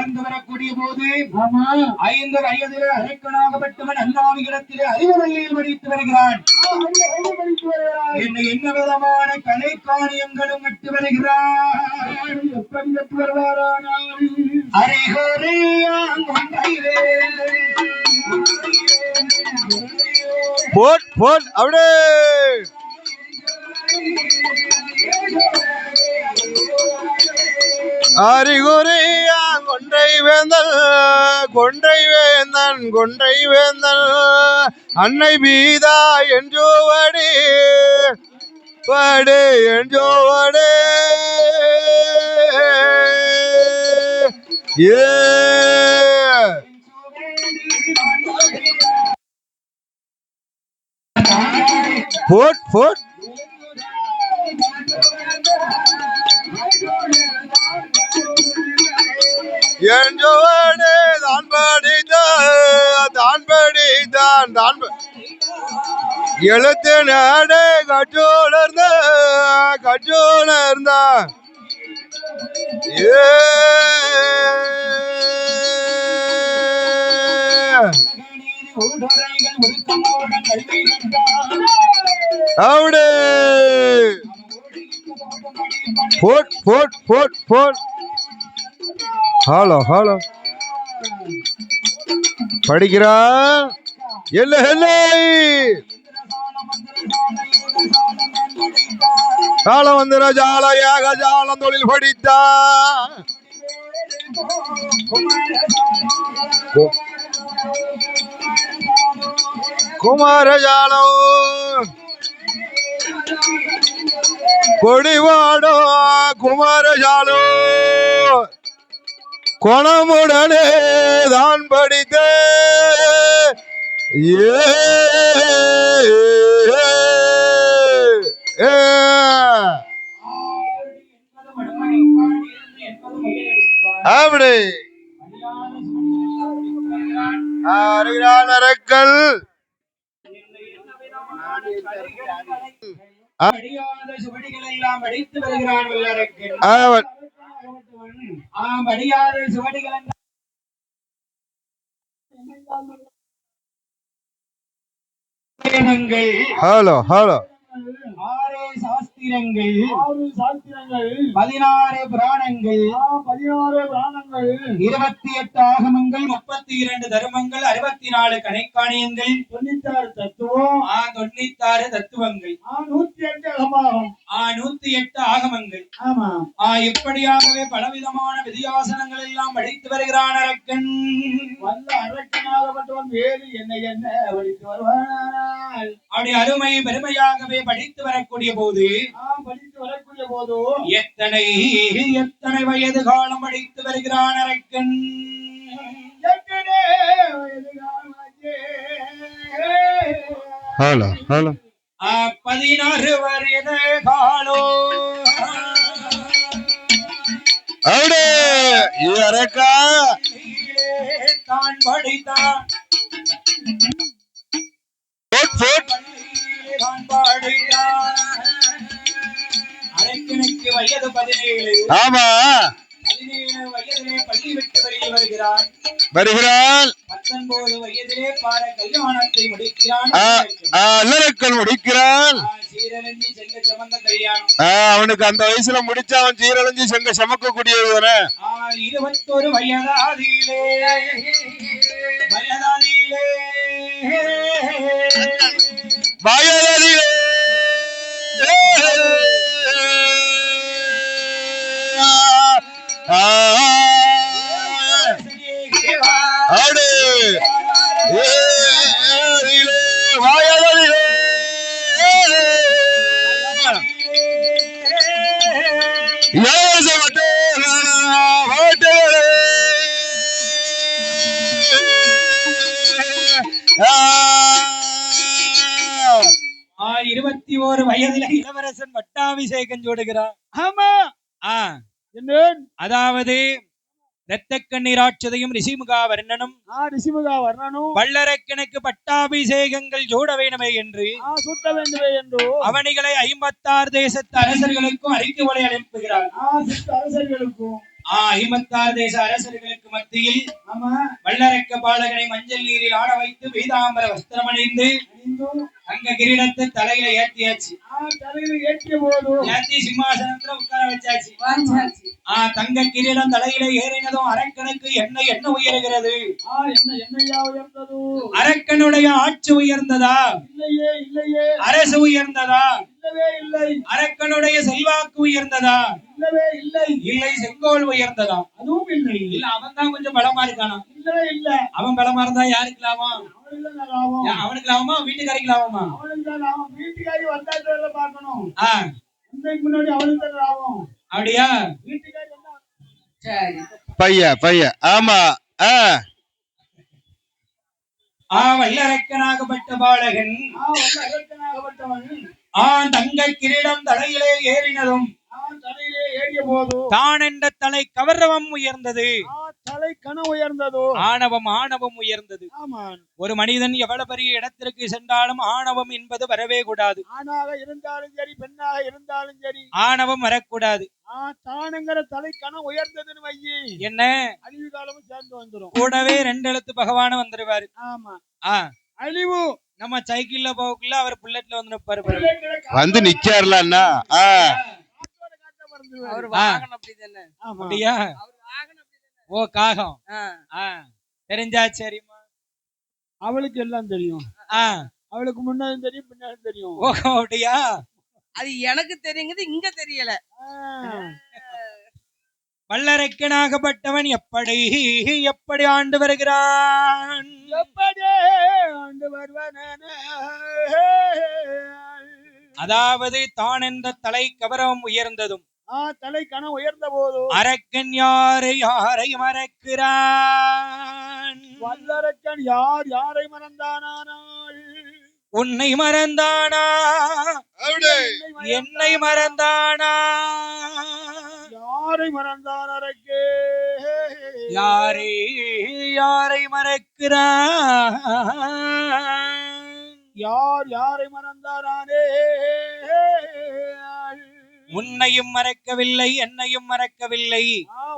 வளர்ந்து வரக்கூடிய போது 5 வயதிலே அரக்கனாகப்பட்டவன் அண்ணாவிடத்திலே அறிவுரையில் படித்து வருகிறான். என்ன விதமான கலை காணியங்களும் கட்டு வருகிறான். எப்படி கட்டு வருவாரானால் அப்படியே அறிகுறியா கொன்றை வேந்தன் அன்னை பீதா என்றோவடே படே என்றோவடே போட் என்றோடே தான் எழுத்து நாடே கற்றோளர்ந்த அவடே போட் ஹலோ படிக்கிறான் காலம் வந்து ஜால யாக ஜாலம் தொழில் படித்தா குமாரஜாலம் கொடிவாடோ குமாரஜாலம் குணமுடனே தான் படித்த அப்படி அரக்கல் சுவடிகள் எல்லாம் அடித்து வருகிறான். ஹலோ 6 சாஸ்திரங்கள் 16 புராணங்கள் 28 ஆகமங்கள் 32 தர்மங்கள் 64 கணைக்காணியங்கள் 96 தத்துவங்கள் 108 ஆகமங்கள். இப்படியாகவே பலவிதமான விதியாசனங்கள் எல்லாம் படித்து வருகிறான் அரக்கன். வல்ல அரக்கனாகப்பட்டவன் வேறு என்ன படித்து வருவான். அப்படி அருமை பெருமையாகவே படித்து வரக்கூடிய போது எத்தனை வயது காலம் படித்து வருகிறான் அரக்கன். 16 வயது காலம் தான் படித்தான். அரக்கனுக்கு வயது 17. 17 வயதிலே பள்ளி விட்டு வருகிறான். 19 வயதிலே பார கல்யாணத்தை முடிக்கிறான். சீரழிஞ்சி செங்க சமந்த கல்யாணம். அவனுக்கு அந்த வயசுல முடிச்சா அவன் சீரழிஞ்சி செங்க சமக்க கூடியவனே. 21 வயதாதிலே வயதில இளவரசன் பட்டாபிஷேகம் சூடுகிறார். ஆமா, அதாவது இரத்தக்கண்ணீராட்சதையும் ரிஷிமுகா வர்ணனும் வல்லரக்கனுக்கு பட்டாபிஷேகங்கள் சூட வேண்டுமே என்று அவனிகளை 56 தேசத்து அரசர்களுக்கும் அறிக்கை அனுப்புகிறார். 56 தேச அரசர்களுக்கு மத்தியில் வல்லரக்க பாலகனை மஞ்சள் நீரில் ஆட வைத்து பீதாம்பர வஸ்திரம் அணிந்து தங்க கிரீடத்தை தலையில ஏத்தியாச்சு. ஏத்தி சிம்மாசனத்துல உட்கார வச்சாச்சு. தங்க கிரீடம் தலையில ஏறினதும் அரக்கனுக்கு என்ன உயர்கிறது? அரக்கனுடைய ஆட்சி உயர்ந்ததா? அரசு உயர்ந்ததா? அரக்கனுடைய செல்வாக்கு உயர்ந்ததா? இல்லை. செங்கோல் உயர்ந்ததா? அதுவும் இல்லை. இல்ல, அவன் தான் கொஞ்சம் பலமா இருக்கானா? அவன் பலமா இருந்தா யாருக்கு லாபம்? அவனுக்கு லாபமா வீட்டுக்காரிக்கு லாபமா? வீட்டுக்காரி வந்தாச்சு பார்க்கணும். முன்னாடி அவனுக்கு லாபம். அப்படியா? பைய ஆமா. வல்லரக்கனாகப்பட்ட பாலகன் தங்க கிரீடம் தலையிலே ஏறினதும் தான் என்ற தலை கவர்வம் உயர்ந்தது. தலை கனம் உயர்ந்ததோ ஆணவம் உயர்ந்தது. ஒரு மனிதன் எவ்வளவு பெரிய இடத்திற்கு சென்றாலும் ஆணவம் என்பது வரவே கூடாது. ஆணாக இருந்தாலும் சரி, பெண்ணாக இருந்தாலும் சரி, ஆணவம் வரக்கூடாது. தானுங்கிற தலை கனம் உயர்ந்ததுன்னு வையி என்ன அழிவு காலமும் சேர்ந்து வந்துடும். கூடவே 2 எழுத்து பகவான வந்துருவாரு. ஆமா. அழிவு நம்ம சைக்கிள்ல போகக்குள்ள அவர் புல்லட்ல வந்து நிப்பாரு. வந்து நிக்காருல அண்ணா. அப்படியா? ஓ, காகம். தெரிஞ்சா சரிம்மா. அவளுக்கு எல்லாம் தெரியும். அவளுக்கு முன்னாடி தெரியும், பின்னாடி தெரியும். ஓ, அப்படியா? அது எனக்கு தெரியுது, இங்க தெரியல. வல்லரக்கனாகப்பட்டவன் எப்படி ஆண்டு வருகிறான்? எப்படி ஆண்டு வருவான்? அதாவது தான் என்ற தலை கவரம் உயர்ந்ததும் தலை கனம் உயர்ந்த போதும் அரக்கன் யாரை மறக்கிறான்? வல்லரக்கன் யாரை மறந்தானால்? உன்னை மறந்தானா? என்னை மறந்தானா? யாரை மறந்தான் அரக்கே? யாரை மறக்கிறான்? யாரை மறந்தானே? உன்னையும் மறக்கவில்லை, என்னையும் மறக்கவில்லை,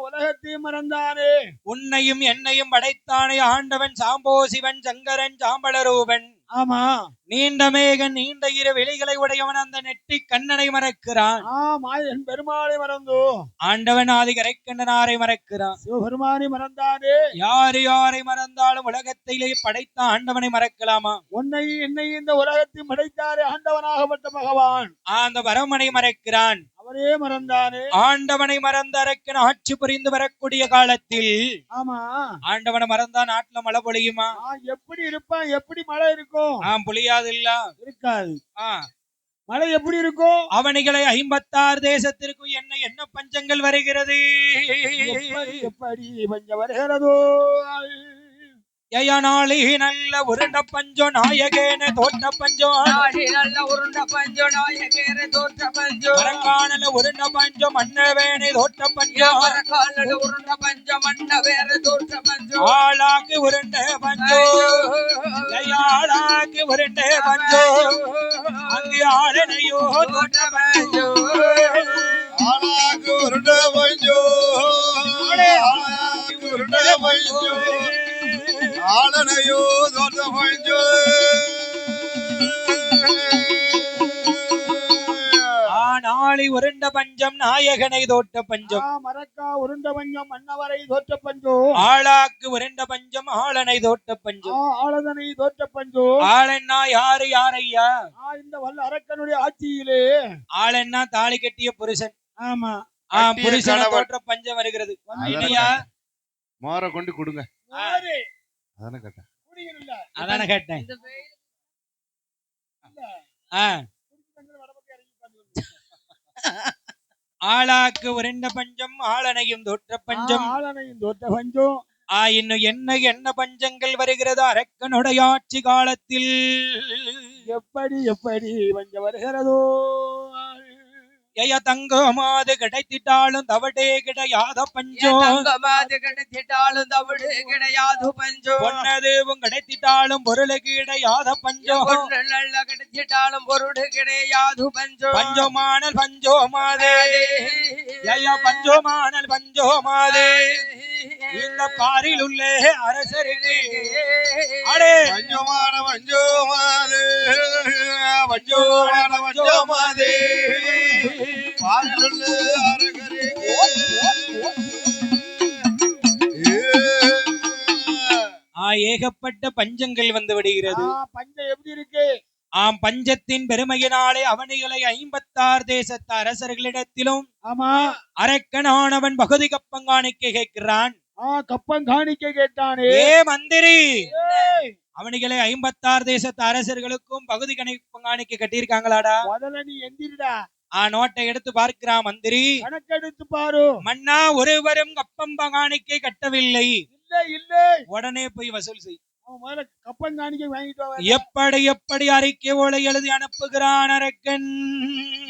உலகத்தையும் மறந்தானே. உன்னையும் என்னையும் படைத்தானே ஆண்டவன் சாம்போ சிவன் சங்கரன் சாம்பளரூபன். ஆமா. நீண்ட மேகன் நீண்ட இரு வெளிகளை உடையவன் அந்த நெற்றி கண்ணனை மறக்கிறான். மாயன் பெருமாளை மறந்தோ ஆண்டவன் ஆதி கரைக்கண்ணனாரை மறக்கிறான். சிவபெருமானை மறந்தானே. யாரை மறந்தாலும் உலகத்திலே படைத்த ஆண்டவனை மறக்கலாமா? உன்னை என்னை இந்த உலகத்தையும் படைத்தாரே ஆண்டவனாகப்பட்ட பகவான் அந்த வரமனை மறக்கிறான். அவரே மறந்தானே. ஆண்டவனை மறந்த அரக்கன் ஆட்சி புரிந்து வரக்கூடிய காலத்தில் ஆமா ஆண்டவனை மறந்தா நாட்டுல மழை பொழியுமா? எப்படி இருப்பான்? எப்படி மழை இருக்கும்? பொழியாது இல்ல, இருக்காது. மழை எப்படி இருக்கும்? அவனிகளை 56 தேசத்திற்கும் என்ன பஞ்சங்கள் வருகிறது? எப்படி பஞ்சம் வருகிறதோ? நாளி நல்ல உருண்ட பஞ்சம் நாயகேன தோட்ட பஞ்சம். நல்ல உருண்ட பஞ்சம் நாயகேன தோட்ட பஞ்சம். மரக்கானல உருண்ட பஞ்சம் மன்னவேனை தோட்ட பஞ்சம். மரக்கானல உருண்ட பஞ்சம் மன்னவேன தோட்ட பஞ்சம். ஆளாக்கு உருண்ட பஞ்சம். ஆளாக்கு உருண்ட பஞ்சம். அங்கு ஆளனையோ தோட்ட பஞ்சம். ஆளாக்கு உருண்ட பஞ்சம். ஆளாக்கு உருண்ட பஞ்சம். ஆளனையோ தோட்ட பஞ்சம். நாளி உருண்ட பஞ்சம் நாயகனை தோட்ட பஞ்சம். மரக்கா உருண்ட பஞ்சம் மன்னவரை தோட்ட பஞ்சம். ஆளாக்கு உருண்ட பஞ்சம் ஆளனை தோட்ட பஞ்சம். ஆளதனை தோட்ட பஞ்சம். ஆளன்னா யாரையா? இந்த வல்ல அரக்கனுடைய ஆட்சியிலே ஆளன்னா தாலி கட்டிய புருஷன். ஆமா. புருஷன தோற்ற பஞ்சம் வருகிறது. மோர கொண்டு கொடுங்க. அதான கேட்டேன். ஆளாக்கு உருண்ட பஞ்சம் ஆளனையும் தோற்ற பஞ்சம். ஆளனையும் தோற்ற பஞ்சம். இன்னும் என்ன பஞ்சங்கள் வருகிறது அரக்கனுடைய ஆட்சி காலத்தில்? எப்படி பஞ்சம் வருகிறதோ? ஏய தங்கமாது கிடைத்திட்டாலும் தவடே கிடையாத பஞ்சம் தங்கமாது கிடைத்திட்டாலும் தவிடு கிடையாது பஞ்சம் பொன்னதுவும் கிடைத்திட்டாலும் பொருளு கிடையாத பஞ்சம் பொண்ணு நல்ல கிடைத்திட்டாலும் பொருடு கிடையாது பஞ்சம் பஞ்சமானல் பஞ்சோமாதே ஏய பஞ்சோமானல் பஞ்சோமாதே இந்த பாரில் உள்ள அரசருக்கு அடே பஞ்சமான பஞ்சோமாதே பஞ்சமான பஞ்சோமாதே பாருள்ள அரகரே ஏகப்பட்ட பஞ்சங்கள் வந்து விடுகிறது பஞ்சம் எப்படி இருக்கு ஆம் பஞ்சத்தின் பெருமையினாலே அவனிகளை 56 தேசத்து அரசர்களிடத்திலும் ஆமா அரக்கனானவன் பகுதி கப்பங்காணிக்கை கேட்கிறான் கப்பம் காணிக்க கேட்டானே ஏ மந்திரி அவனிகளை 56 தேசத்து அரசர்களுக்கும் பகுதி கணிப்பங்காணிக்கை கட்டியிருக்காங்களாடா முதல்ல நீ எந்திரிடா நோட்டை எடுத்து பார்க்கிறான் மந்திரி கணக்கெடுத்து பாரு மன்னா ஒருவரும் கப்பம் காணிக்கை கட்டவில்லை இல்ல இல்ல உடனே போய் வசூல் செய் அவன் முதல்ல கப்பம் காணிக்க வாங்கிட்டு வா எப்படி எப்படி அறிக்கை ஓலை எழுதி அனுப்புகிறான் அரக்கன்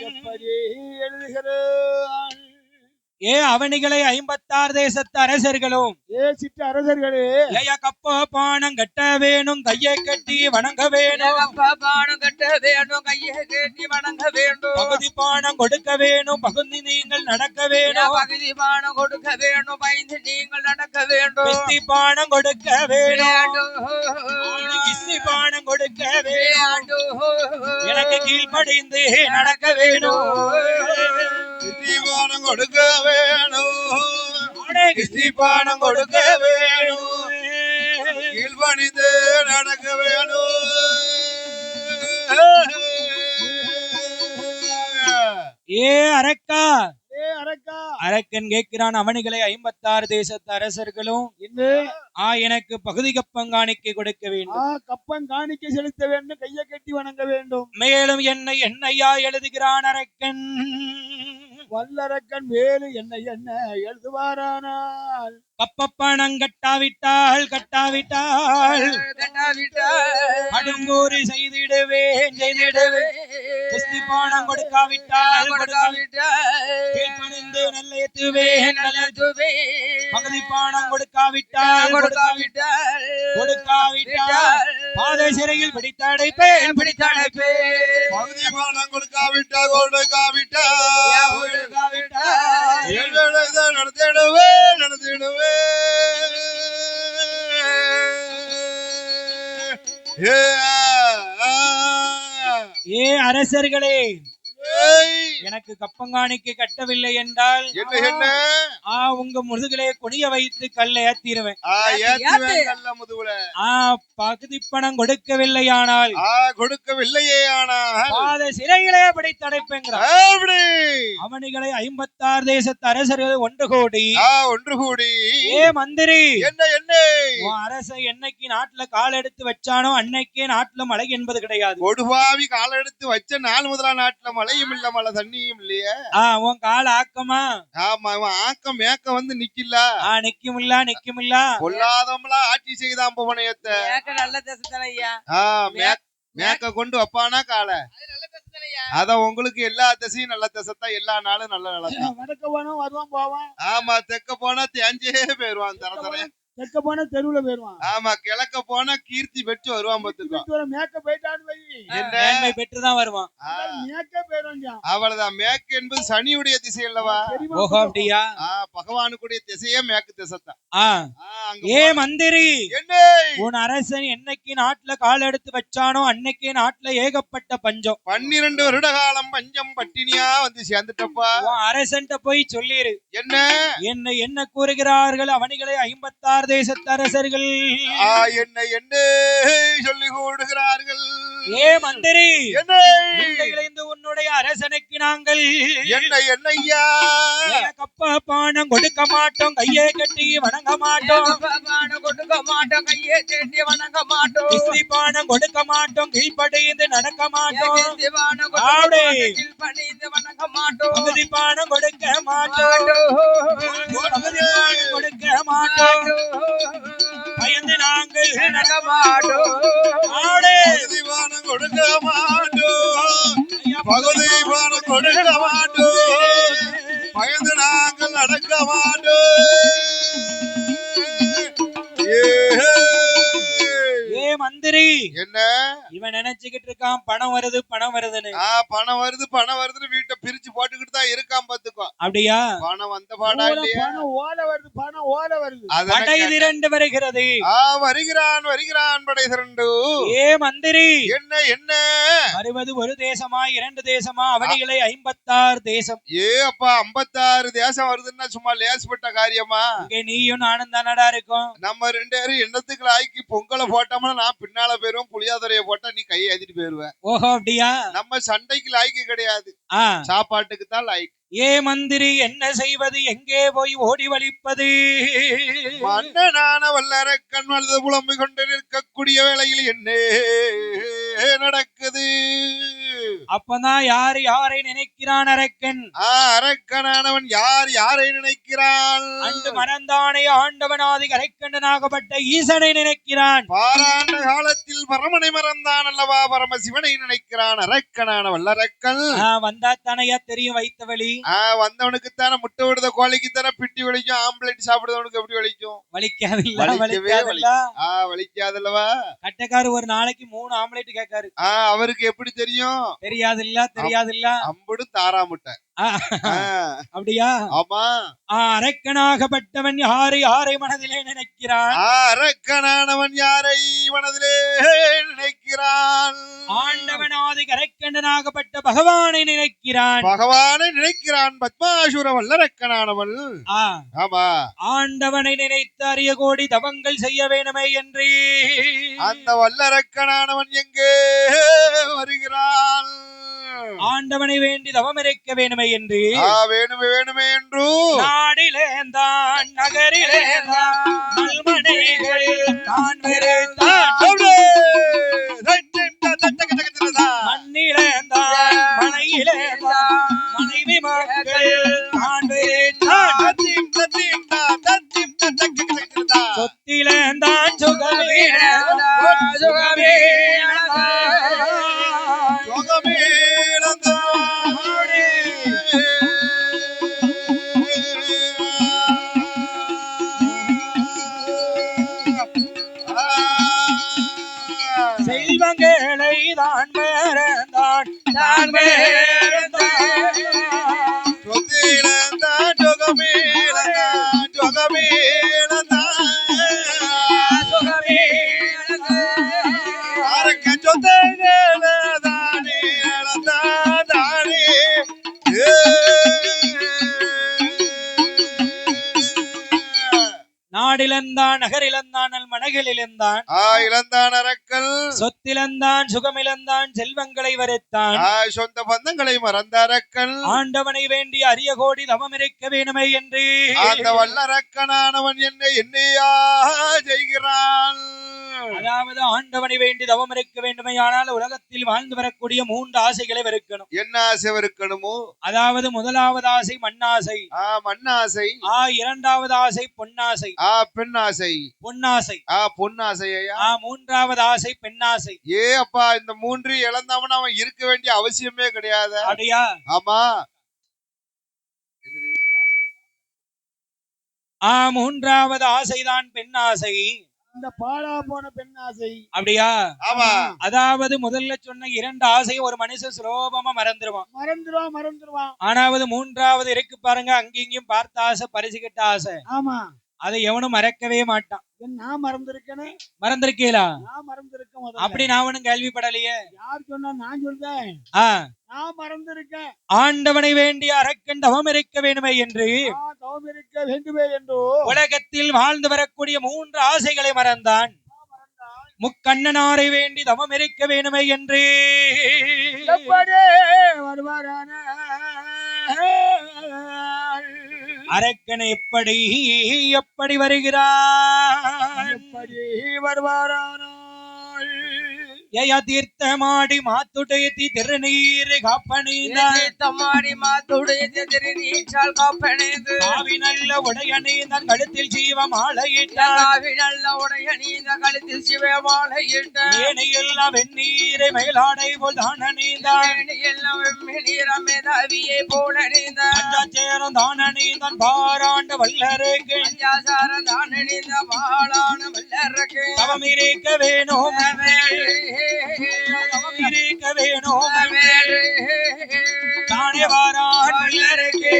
எப்படி எழுதுகிறான் ஏ அவனிகளை 56 தேசத்து அரசர்களும் சிற்ற அரசர்களே ஏய கப்ப பானம் கட்ட வேணும் கையை கட்டி வணங்க வேணும் பானம் கட்ட வேணும் கையை கட்டி வணங்க வேண்டும் பகுதி பானம் கொடுக்க வேணும் பகுதி நீங்கள் நடக்க வேணும் பகுதி பானம் கொடுக்க வேணும் பயந்து நீங்கள் நடக்க வேண்டும் கிஸ்தி பானம் கொடுக்க வேணும் கிஸ்தி பானம் கொடுக்க வேணும் எனக்கு கீழ்ப்படிந்து நடக்க வேணும் கிஸ்திபானம் கொடுக்க வேணும் கிஸ்திபானம் கொடுக்க வேணும் கீழ்பணிந்து நடக்க வேணும் ஏ அரக்கா அரக்கா அரக்கன் கேட்கிறான் அவனிகளை 56 தேசத்து அரசர்களும் எனக்கு பகுதி கப்பங்காணிக்கை கொடுக்க வேண்டும் கப்பம் காணிக்கை செலுத்த வேண்டும் கையை கட்டி வணங்க வேண்டும் மேலும் என்னையா எழுதுகிறான் அரக்கன் வல்லரக்கன் வேலு என்ன எழுதுவாரானால் கப்பப்பணம் கட்டாவிட்டால் அடுங்கூறி செய்திடுவேன் கிஸ்தி பானம் கொடுக்காவிட்டால் கீழ்ப்பணிந்து நல்ல ஏத்துவேன் பகுதி பானம் கொடுக்காவிட்டால் பாதை சிறையில் பிடித்தடைப்பேன் பகுதி பானம் கொடுக்காவிட்டால் நடத்திடுவே ஏ அரசர்களே எனக்கு கப்பங்காணிக்கு கட்டவில்லை என்றால் என்ன உங்க முதுகிலே குனிய வைத்து கல்லை ஏத்திருவேன் பகுதி பணம் கொடுக்கவில்லையானால் சிறைகளே பிடித்தடைப்பேங்கிறான் அவனிகளை 56 தேசத்து அரசர்கள் ஒன்று கூடி ஏ மந்திரி அரச என்னைக்கு நாட்டுல கால் எடுத்து வச்சானோ அன்னைக்கே நாட்டுல மழை என்பது கிடையாது கொடுவாவி கால் எடுத்து வச்ச நாள் முதலாம் நாட்டுல மழையும் இல்ல மழை தண்ணியும் இல்லையே உன் கால் ஆக்கமா ஆமா ஆக்கம் மேக்க வந்து நிக்குமில்ல கொல்லாதவங்களா ஆட்சி செய்தான் புவனையத்தை நல்ல தேசத்தனையா மேக்க கொண்டு வப்பானா காலை அத உங்களுக்கு எல்லா திசையும் நல்ல திசைத்தான் எல்லா நாளும் நல்ல நிலத்தான் வடக்க போனா வருவான் போவான் ஆமா தெக்க போனா தேஞ்சே போயிருவான் தரதரையா தெற்க போனா தெருவுல போயிருவான் ஆமா கிழக்க போனா கீர்த்தி பெற்று வருவான் பாத்துக்கோ மேக்க போயிட்டான்னு என்ன பெற்றுதான் வருவான் மேக்க போயிடும் அவ்வளவுதான் மேற்கு என்பது சனியுடைய திசை அல்லவா அப்படியா பகவானுக்குடைய திசையே மேற்கு திசைத்தான் ஏ மந்திரி என்ன உன் அரசன் என்னைக்கு நாட்டுல கால் எடுத்து வச்சானோ அன்னைக்கே நாட்டுல ஏகப்பட்ட பஞ்சம் 12 வருட காலம் பஞ்சம் பட்டினியா வந்து சேர்ந்துட்டப்பா அரசன் போய் சொல்லிரு என்ன கூறுகிறார்கள் அவனிகளை 56 தேசத்து அரசர்கள் என்ன சொல்லி கூடுகிறார்கள் ஏ மந்திரி என்ன உன்னுடைய அரசனுக்கு நாங்கள் என்னையா கப்ப பானம் கொடுக்க மாட்டோம் கையை கட்டி வணங்க மாட்டோம் கிஸ்தி பானம் கொடுக்க மாட்டோம் கீழ்ப்படிந்து நடக்க மாட்டோம் பகுதி பானம் கொடுக்க மாட்டோம் பயந்து நாங்கள் நடக்க மாட்டோம் கொடுக்க மாட்டோம் பகுதி கொடுக்க மாட்டோம் ஏ மந்திரி, என்ன இவன் நினைச்சுக்கிட்டு இருக்கான் பணம் வருது பணம் வருதுன்னு. பணம் வருதுன்னு வீட்டை பிரிச்சு போட்டுக்கிட்டு தான் இருக்கான் பாத்துக்கோ. அப்படியா? பணம் வந்த பாடா இல்லையா? பணம் ஓலை வருது, பணம் ஓலை வருது. படை திரண்டு வருகிறது. வருகிறான் படை திரண்டு. ஏ மந்திரி, என்ன என்ன வருவது ஒரு தேசமா இரண்டு தேசமா? அவனிகளை 56 தேசம். அப்பா 56 தேசம் வருதுன்னா சும்மா லேசுப்பட்ட காரியமா? இங்கே நீயும் நானும் தானடா இருக்கும். நம்ம 2 பேரும் எண்ணத்துக்கு லாய்க்கு பொங்கலை போட்டோம்னா நான் பின்னால போயிருவேன், புளியாதுறைய போட்டா நீ கையை ஏத்திட்டு போயிருவேன். ஓஹோ, அப்படியா? நம்ம சண்டைக்கு லாய்க்கு கிடையாது, ஆ, சாப்பாட்டுக்கு தான் லாய்க்கு. ஏ மந்திரி, என்ன செய்வது? எங்கே போய் ஓடி வலிப்பது? மன்னனான வல்லரக்கன் வலது புலம்பு கொண்டு நிற்கக்கூடிய வேளையில் என்ன நடக்குது? அப்பதான் யாரு யாரை நினைக்கிறான் அரக்கன்? அரக்கனானவன் யாரை நினைக்கிறான்? அன்று மறந்தானே ஆண்டவனாதி கரைக்கண்டனாகப்பட்ட ஈசனை நினைக்கிறான். பாராண்ட காலத்தில் பரமனை மறந்தான் அல்லவா, பரமசிவனை நினைக்கிறான் அரக்கனான வல்லரக்கன். வந்தா தானையா தெரியும் வைத்த வழி. வந்தவனுக்கு தானே முட்டை விடுத கோழிக்கு தானே பிட்டி வலிக்கும், ஆம்பளைட் சாப்பிடுறவனுக்கு எப்படி வலிக்கும்? வலிக்காதல்லவா? கட்டக்காரு ஒரு நாளைக்கு 3 ஆம்லேட் கேட்காரு. அவருக்கு எப்படி தெரியும்? தெரியாதுல்ல. அம்புடு தாரா முட்டை. அப்படியா? ஆமா. அரக்கனாகப்பட்டவன் யாரை மனதிலே நினைக்கிறான்? அரக்கனானவன் யாரை மனதிலே நினைக்கிறான்? ஆண்டவனாதி கரைக்கண்டனாகப்பட்ட பகவானை நினைக்கிறான். பத்மாசுர வல்லரக்கனானவன். ஆமா. ஆண்டவனை நினைத்து அரிய கோடி தவங்கள் செய்ய வேணுமே என்று அந்த வல்லரக்கனானவன் எங்கே வருகிறான்? ஆண்டவனை வேண்டி தவம் இருக்க வேணுமே என்று வேணுமே என்று நாடிலேந்தான் நகரிலேந்தான் நல்மனைகள் தான் மண்ணிலேந்தான் மனையிலேந்தான் மனைவி மக்கள் தான் சொத்திலேந்தான் சுகமே செல்வங்களை தான் வேறந்தான் நாடிலந்தான் நகரிலந்தான் மனைகளிலந்தான் இழந்தான் அரக்கல் சொத்திலந்தான் சுகமிழந்தான் செல்வங்களை வரைத்தான் சொந்த பந்தங்களை மறந்த அரக்கன் ஆண்டவனை வேண்டி அரிய கோடி தவம் இருக்க வேணுமே என்று அந்த வல்லரக்கனானவன் என்னையா செய்கிறான். அதாவது ஆண்டவனை வேண்டி தவம் இருக்க வேண்டுமே, ஆனால் உலகத்தில் வாழ்ந்து வரக்கூடிய 3 ஆசைகளை வெறுக்கணும். என்ன ஆசை வெறுக்கணுமோ? அதாவது முதலாவது ஆசை மண்ணாசை. மண்ணாசை. இரண்டாவது ஆசை பொன்னாசை. பெண்ணாசை. பொன்னாசை. பொன்னாசையா? மூன்றாவது ஆசை பெண்ணாசை. அப்பா இந்த 3 இழந்தவன் அவன் இருக்க வேண்டிய அவசியமே கிடையாது. அப்படியா? ஆமா. மூன்றாவது ஆசைதான் பெண்ணாசை. இந்த பாழா போன பெண்ணாசை. அப்படியா? ஆமா. அதாவது முதல்ல சொன்ன 2 ஆசை ஒரு மனுஷன் சுலோபமா மறந்துடுவான். ஆனாவது மூன்றாவது இருக்கு பாருங்க, அங்கேயும் பார்த்த ஆசை, பரிசுகிட்ட ஆசை. ஆமா. அதை எவனும் மறக்கவே மாட்டான். நான் மறந்திருக்கேனே. மறந்திருக்கீங்களா? நான் மறந்திருக்கேன். அப்படி நான் ஒன்னும் கேள்விப்படலையே. யார் சொன்னா? நான் சொல்றேன். நான் மறந்திருக்கேன். ஆண்டவனை வேண்டிய அரக்கன் தவம் இருக்க வேண்டுமே என்று தவம் இருக்க வேண்டுமே என்று உலகத்தில் வாழ்ந்து வரக்கூடிய 3 ஆசைகளை மறந்தான். முக்கண்ணனாரை வேண்டி தவம் இருக்க வேண்டுமே என்று வருவாரான அரக்கனை எப்படி வருகிறான்? வருவாரான ஏயா தீர்த்தமாடி மாத்துடையத்தி திருநீர் காப்பணிந்தான் தீர்த்தமாடி மாத்துடைய திருநீற்றால் காப்பணிந்து காவி நல்ல உடைய நீந்தான் கழுத்தில் ஜீவ மாலையிட்டான் காவி நல்ல உடைய நீந்த கழுத்தில் சிவமாலையிட்ட ஏனையெல்லாம் வெந்நீரை மேலாடை போல் தான நீந்தான் எல்லாம் வெண்மீரமேதாவியை போல நீந்த பஞ்சாச்சேரம் தான நீந்தான் பாராண்ட வல்லருக்கு பஞ்சாசாரம் தான் நீந்த வாழான வல்லருக்கு தவம் இருக்க வேணும் தவம் இருக்க வேணும் தானே வாரான் வல்லருக்கு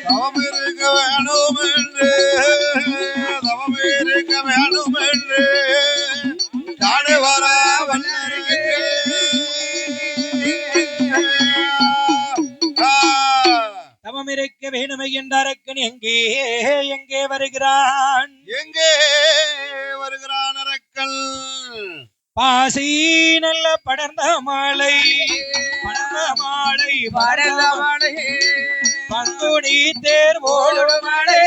தவம் இருக்க வேணும் என்று தவம் இருக்க வேணும் என்று தானே வரா வல்லருக்கு தவம் இருக்க வேணுமை என்ற அரக்கன் எங்கே எங்கே வருகிறான் எங்கே வருகிறான் அரக்கல் பாசி நல்ல படர்ந்த மாலை படர்ந்த மாலை பரந்த மழை பங்குனி தேர் ஓடும் மழை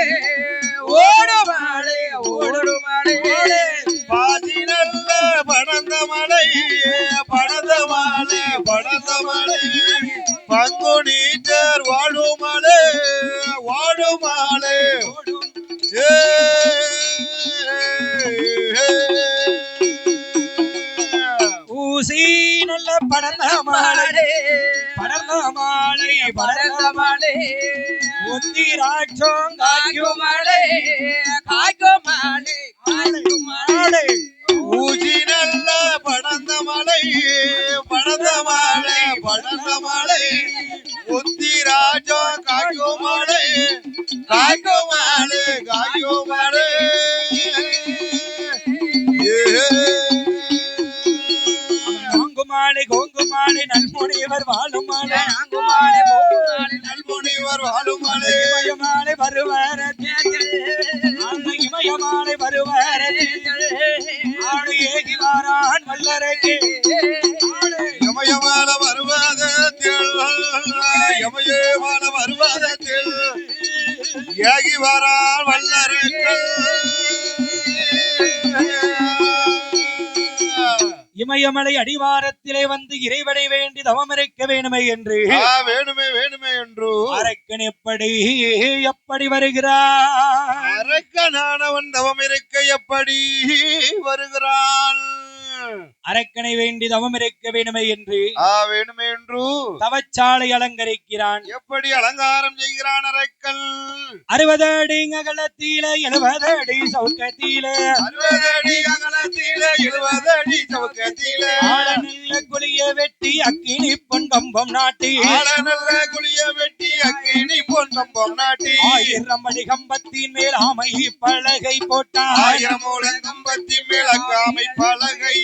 ஓடும் மழை ஓடும் மழை பாதி நல்ல படந்த மலை படந்த மாலை படந்த மலை பங்குனி தேர் வாழும் மலை வாழும் மலை ஊசி நல்ல படர்ந்த மாலை படர்ந்த மாலை பரந்த மழை ஒத்திராட்சம் காய்க்கும் மழை காய்க்கும் மழை காய்க்கும் மழை ஊசி நல்ல படந்த மலை படந்த மலை படந்த மலை ஒத்தி ராஜா காய்க்கும் மலை காய்க்கும் மலை காய்க்கும் மலை கோங்குமாலை கோங்குமாலை நல்முனிவர் வாழும் மாலை நாங்குமாலை போகுமாலை நல்முனிவர் வாழும் மலை இமயமாலை வருவார அந்த இமயமாலை வருவார ஆடு ஏகி வாரான் வல்லரே யமயமான வருவாதத்தில் யமயமான வருவாதத்தில் ஏகி வரான் வல்லர்கள் இமயமலை அடிவாரத்திலே வந்து இறைவனை வேண்டி தவம் இருக்க வேணுமே என்று வேணுமே வேணுமே என்று அரக்கன் எப்படி எப்படி வருகிறான் அரக்கனானவன் தவம் இருக்க எப்படி வருகிறான் அரக்கனை வேண்டி தவம் இருக்க வேணுமே என்று வேணுமே என்று தவச்சாலை அலங்கரிக்கிறான் எப்படி அலங்காரம் செய்கிறான் அரக்கன் 60 அடி அகலத்தில 70 அடி சவுக்கத்தில 60 அடி அகலத்தில 70 அடி சவுக்கத்தில ஆழநல்ல குளிய வெட்டி அக்கினி பொன் கம்பம் நாட்டி நல்ல குளிய வெட்டி அக்கினி பொன் கம்பம் நாட்டி 1000 அடி கம்பத்தின் மேல் ஆமை பலகை போட்டான் 1000 மூல கம்பத்தின் மேல் அங்காமை பலகை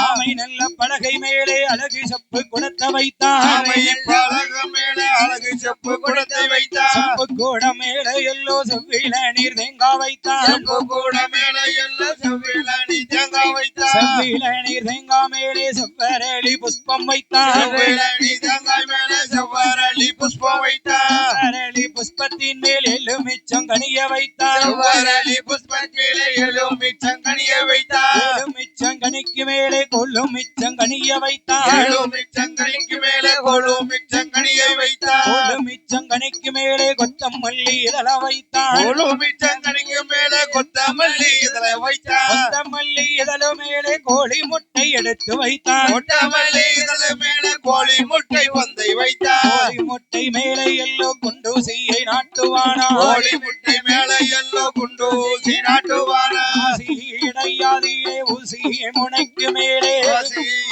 ஆமை நல்ல பலகை மேலே அழகு செப்பு குடத்தை வைத்தான் ஆமை பலக மேலே அழகு செப்பு குடத்தை வைத்தான் செப்பு கூட மேலே எல்லோ செவ்வில நீர் தேங்காய் வைத்தான் செப்பு கூட மேலே எல்லாம் செவ்வில நீ தேங்காய் வைத்தான் செவ்வில நீர் தேங்காய் மேலே செவ்வரளி புஷ்பம் வைத்தான் செவ்வில நீ தேங்காய் மேலே செவ்வரளி புஷ்பம் வைத்தான் செவ்வரளி புஷ்பத்தின் மேல் எலுமிச்சம் கனிய வைத்தான் செவ்வரளி புஷ்பத்தின் மேலே எலுமிச்சம் கனிய வைத்தான் எலுமிச்சம் கனிக்கு மேலே கொள்ளும் மிச்சம் கனிய வைத்தான் எலுமிச்சம் கனிக்கு மேலே கொள்ளும் மிச்சம் கனியை வைத்தான் கொள்ளும் மிச்சம் கனிக்கு மேலே கொத்தமல்லி இதழ வைத்தான் கொள்ளும் மிச்சம் கனிக்கு மேலே கொத்தமல்லி இதழ வைத்தான் கொத்தமல்லி இதழ மேலே கோழி முட்டை எடுத்து வைத்தான் கொத்தமல்லி இதழ மேலே கோழி முட்டை பந்தை வைத்தான் கோழி முட்டை மேலே எல்லோ குண்டூசியை நாட்டுவானா கோழி முட்டை மேலே எல்லோ குண்டூசி நாட்டுவானா இடையாதியே ஊசி முனைக்கு மேலே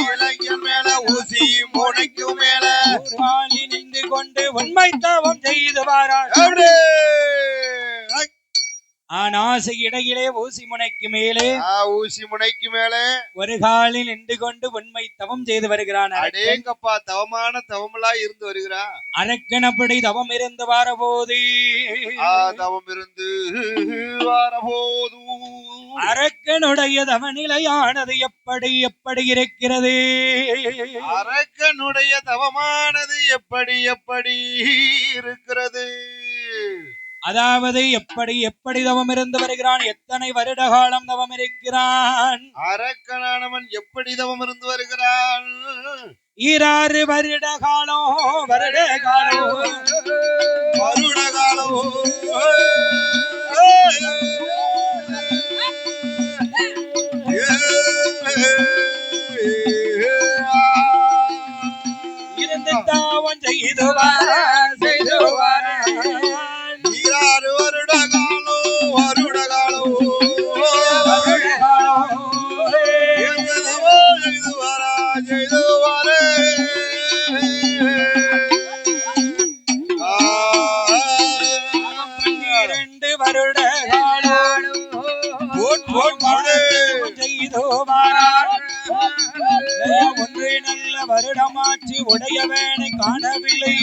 இலக்கிய மேலே ஊசி முனைக்கு மேலே நின்று கொண்டு உண்மை தவம் செய்து வாரான் ஆனாசை இடையிலே ஊசி முனைக்கு மேலே ஊசி முனைக்கு மேலே ஒரு காலில் நின்று கொண்டு உண்மை தவம் செய்து வருகிறான் அடேங்கப்பா தவமான தவமலா இருந்து வருகிறா அரக்கன் அப்படி தவம் இருந்து வாரபோது தவம் இருந்து வாரபோது அரக்கனுடைய தவநிலையானது எப்படி எப்படி இருக்கிறது அரக்கனுடைய தவமானது எப்படி எப்படி இருக்கிறது அதாவது எப்படி எப்படி தவம் இருந்து வருகிறான், எத்தனை வருட காலம் தவம் இருக்கிறான். அரக்கனானவன் எப்படி தவம் இருந்து வருகிறான்? 6 வருட காலம். வருட காலம். வருட காலம். இருந்து தாவம் செய்துவார். 6 வருட காலம். வருட காலம். ஒன்றே நல்ல வருடமாச்சு உடையவேனை காணவில்லை.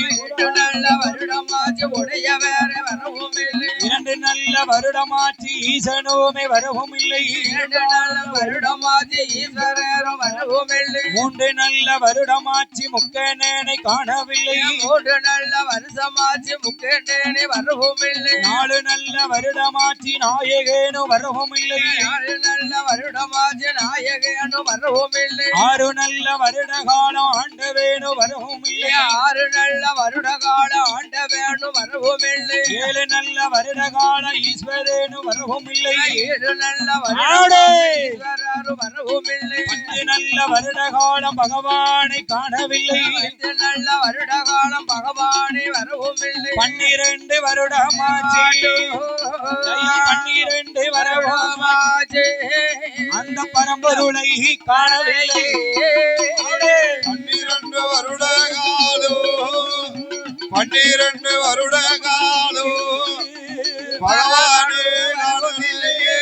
நல்ல வருடமாச்சு உடையவேனை வரவும் இல்லை. 2 நல்ல வருடமாச்சு ஈசனுமே வரவும் இல்லை. 2 நல்ல வருடமாச்சு ஈஸ்வரரும் வரவும் இல்லை. 3 நல்ல வருடமாச்சு முக்கேனேனை காணவில்லை. 3 நல்ல வருஷமாச்சு முக்கேனேனை வரவும் இல்லை. 4 நல்ல வருடமாச்சு நாயகேனும் வரவும் இல்லை. 4 நல்ல வருடமாச்சு நாயகேனும் வரவும் இல்லை. 6 நல்ல வருட காலம் ஆண்டவேனு வரவும் இல்லை. 6 நல்ல வருட காலம் ஆண்டவேனு வரவும் இல்லை. 7 நல்ல வருட காலம் ஈஸ்வரேனு வரவும் இல்லை. 7 நல்ல வருட ஈஸ்வரரும் வரவும் இல்லை. 10 நல்ல வருட காலம் பகவானை காணவில்லை. 10 நல்ல வருட காலம் பகவானை வரவும் இல்லை. 12 வருடமாச்சு. 12 வருடமாச்சு அந்த பரம்பொருளை காணவில்லை. 12 வருட காலம். 12 வருட காலம் பகவானே காணவில்லையே.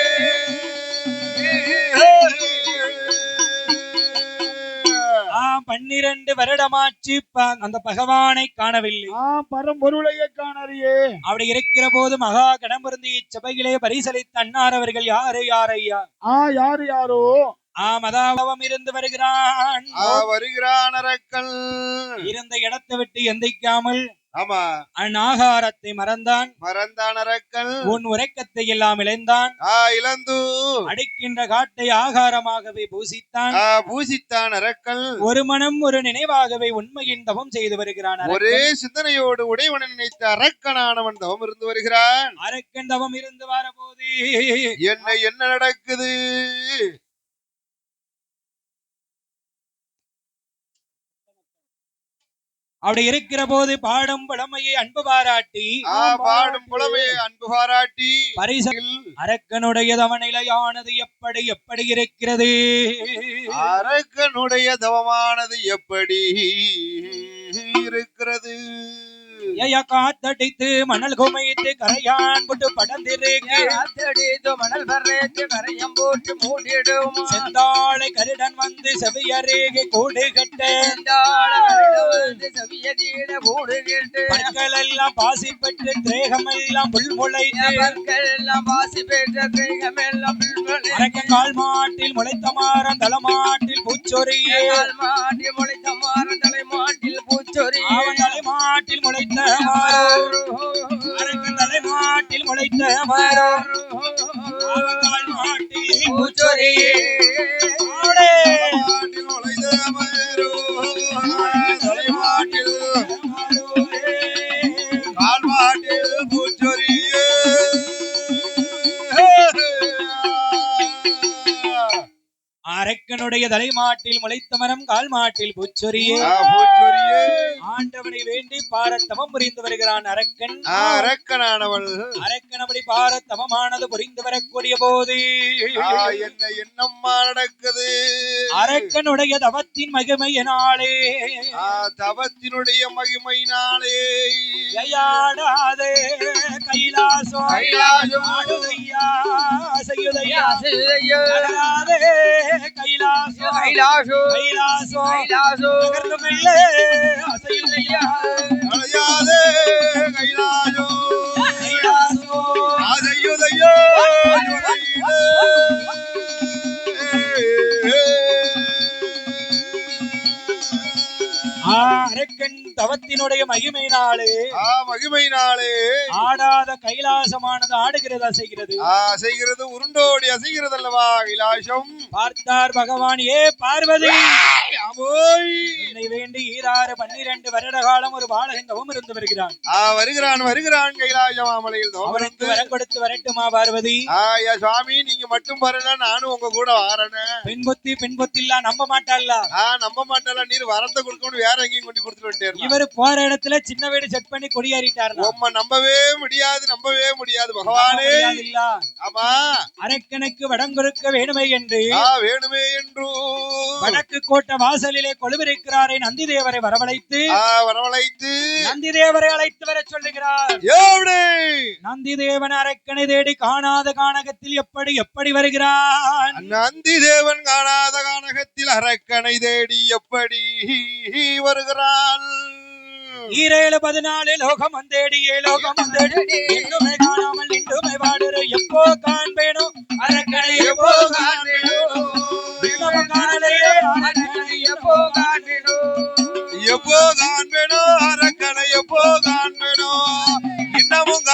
12 வருடமாச்சு அந்த பகவானை காணவில்லை. பரம்பொருளையே காணறியே. அப்படி இருக்கிற போது மகா கடம்பருந்தி சபையிலே பரிசளித்த அன்னார் அவர்கள் யாரு யாரையா? யாரு யாரோ மதாபவம் இருந்து வருகிறான். வருகிறான் அரக்கன். இருந்த இடத்தை விட்டு எந்திக்காமல் ஆமா ஆகாரத்தை மறந்தான். அரக்கன் உன் உறக்கத்தை எல்லாம் இழந்தான். இழந்து அடிக்கின்ற காட்டை ஆகாரமாகவே பூசித்தான் அரக்கன். ஒரு மனம் ஒரு நினைவாகவே உண்மையின் தவம் செய்து வருகிறான். ஒரே சிந்தனையோடு உடையவனை நினைத்த அரக்கனானவன் தவம் இருந்து வருகிறான். அரக்கன் தவம் இருந்து வரபோது என்ன நடக்குது? அப்படி இருக்கிற போது பாடும் புலமையை அன்பு பாராட்டி பரிசில் அரக்கனுடைய தவநிலையானது எப்படி எப்படி இருக்கிறது? அரக்கனுடைய தவமானது எப்படி இருக்கிறது? காத்தடித்து மணல் குமைத்து கரையான் போட்டு படந்திருக்கு. மணல் பறைத்து கரையம் போட்டு மூடிடும். செந்தாளை கருடன் வந்து செவியருகே கூடு கட்ட. செவியதீட கூடு கேட்டு பற்கள் எல்லாம் பாசி பெற்று திரேகம் எல்லாம் புல் முளைத்து. பற்கள் எல்லாம் பாசி பெற்ற திரேகம் எல்லாம் புல் முளைத்து. அரக்கன் கால் மாட்டில் முளைத்த மாறன் தலைமாட்டில் பூச்சொரியே. கால் மாட்டில் முளைத்த மாறன் தலைமாட்டில் பூச்சொரியே. அவன் தலைமாட்டில் முளைத்த அரக்கன் தலைமாட்டில் முளைத்த மாறன் கால் மாட்டில் பூச்சொரியே. அரக்கனுடைய தலைமாட்டில் முளைத்த மரம் கால் மாட்டில் பூச்சொரியே. ஆண்டவனை வேண்டி பாரத்தவம் புரிந்து வருகிறான் அரக்கன். அரக்கனானவள் அரக்கன் அப்படி பாரத்தவமானது புரிந்து வரக்கூடிய போது என்ன என்னம்மா நடக்குது? அரக்கனுடைய தவத்தின் மகிமையினாலே தவத்தினுடைய மகிமையினாலே கைலாசோ கைலாசோ கைலாசோ கைலாசோ அசையுதையா அழையாதே கைலாசோ கைலாசோ அசையுதையோ. அரக்கன் தவத்தினுடைய மகிமையினாலே மகிமையினாலே ஆடாத கைலாசமானது ஆடுகிறது அசைகிறது அசைகிறது உருண்டோடி அசைகிறது அல்லவா கைலாசம். பார்த்தார் பகவான், ஏ பார்வதி, என்னை வேண்டி 12 வருட காலம் ஒரு பாலகன் தவம் இருந்து வருகிறான். வருகிறான் கைலாய மாமலையில் அவனுக்கு வரம் கொடுத்து வரட்டுமா பார்வதி? சுவாமி, நீங்க மட்டும் வரல, நானும் உங்க கூட வாரேன். பெண் புத்தி இல்ல, நம்ப மாட்டாள்ல. நம்ப மாட்டாள, நீர் வரத்தை கொடுக்கணும் வேற எங்கேயும் கொண்டு கொடுத்துட்டு. இவரு போற இடத்துல சின்ன வீடு செட் பண்ணி கொடியேறிட்டாரு. நம்பவே முடியாது பகவானே. ஆமா, அரக்கனுக்கு வடம் கொடுக்க வேணுமே என்று வடக்கு கோட்டை வாசலிலே கொலுவிருக்கிறாரே நந்தி தேவரை வரவழைத்து நந்தி தேவரை அழைத்து வர சொல்லுகிறார். நந்தி தேவன் அரக்கனை தேடி காணாத கானகத்தில் எப்படி வருகிறான்? நந்தி தேவன் காணாத கானகத்தில் அரக்கனை தேடி எப்படி வருகிறான்? 14 லோகம் வந்தேடியே லோகம் வந்தேடி இன்னுமே காணாமல் நின்றுமே வாடுற எப்போ காண்பேனோ அரக்கனை எப்போ காண்பேனோ காணலையே அரக்கனை எப்போ காண்பேனோ அரக்கனை எப்போ காண்பேனோ இன்னமும்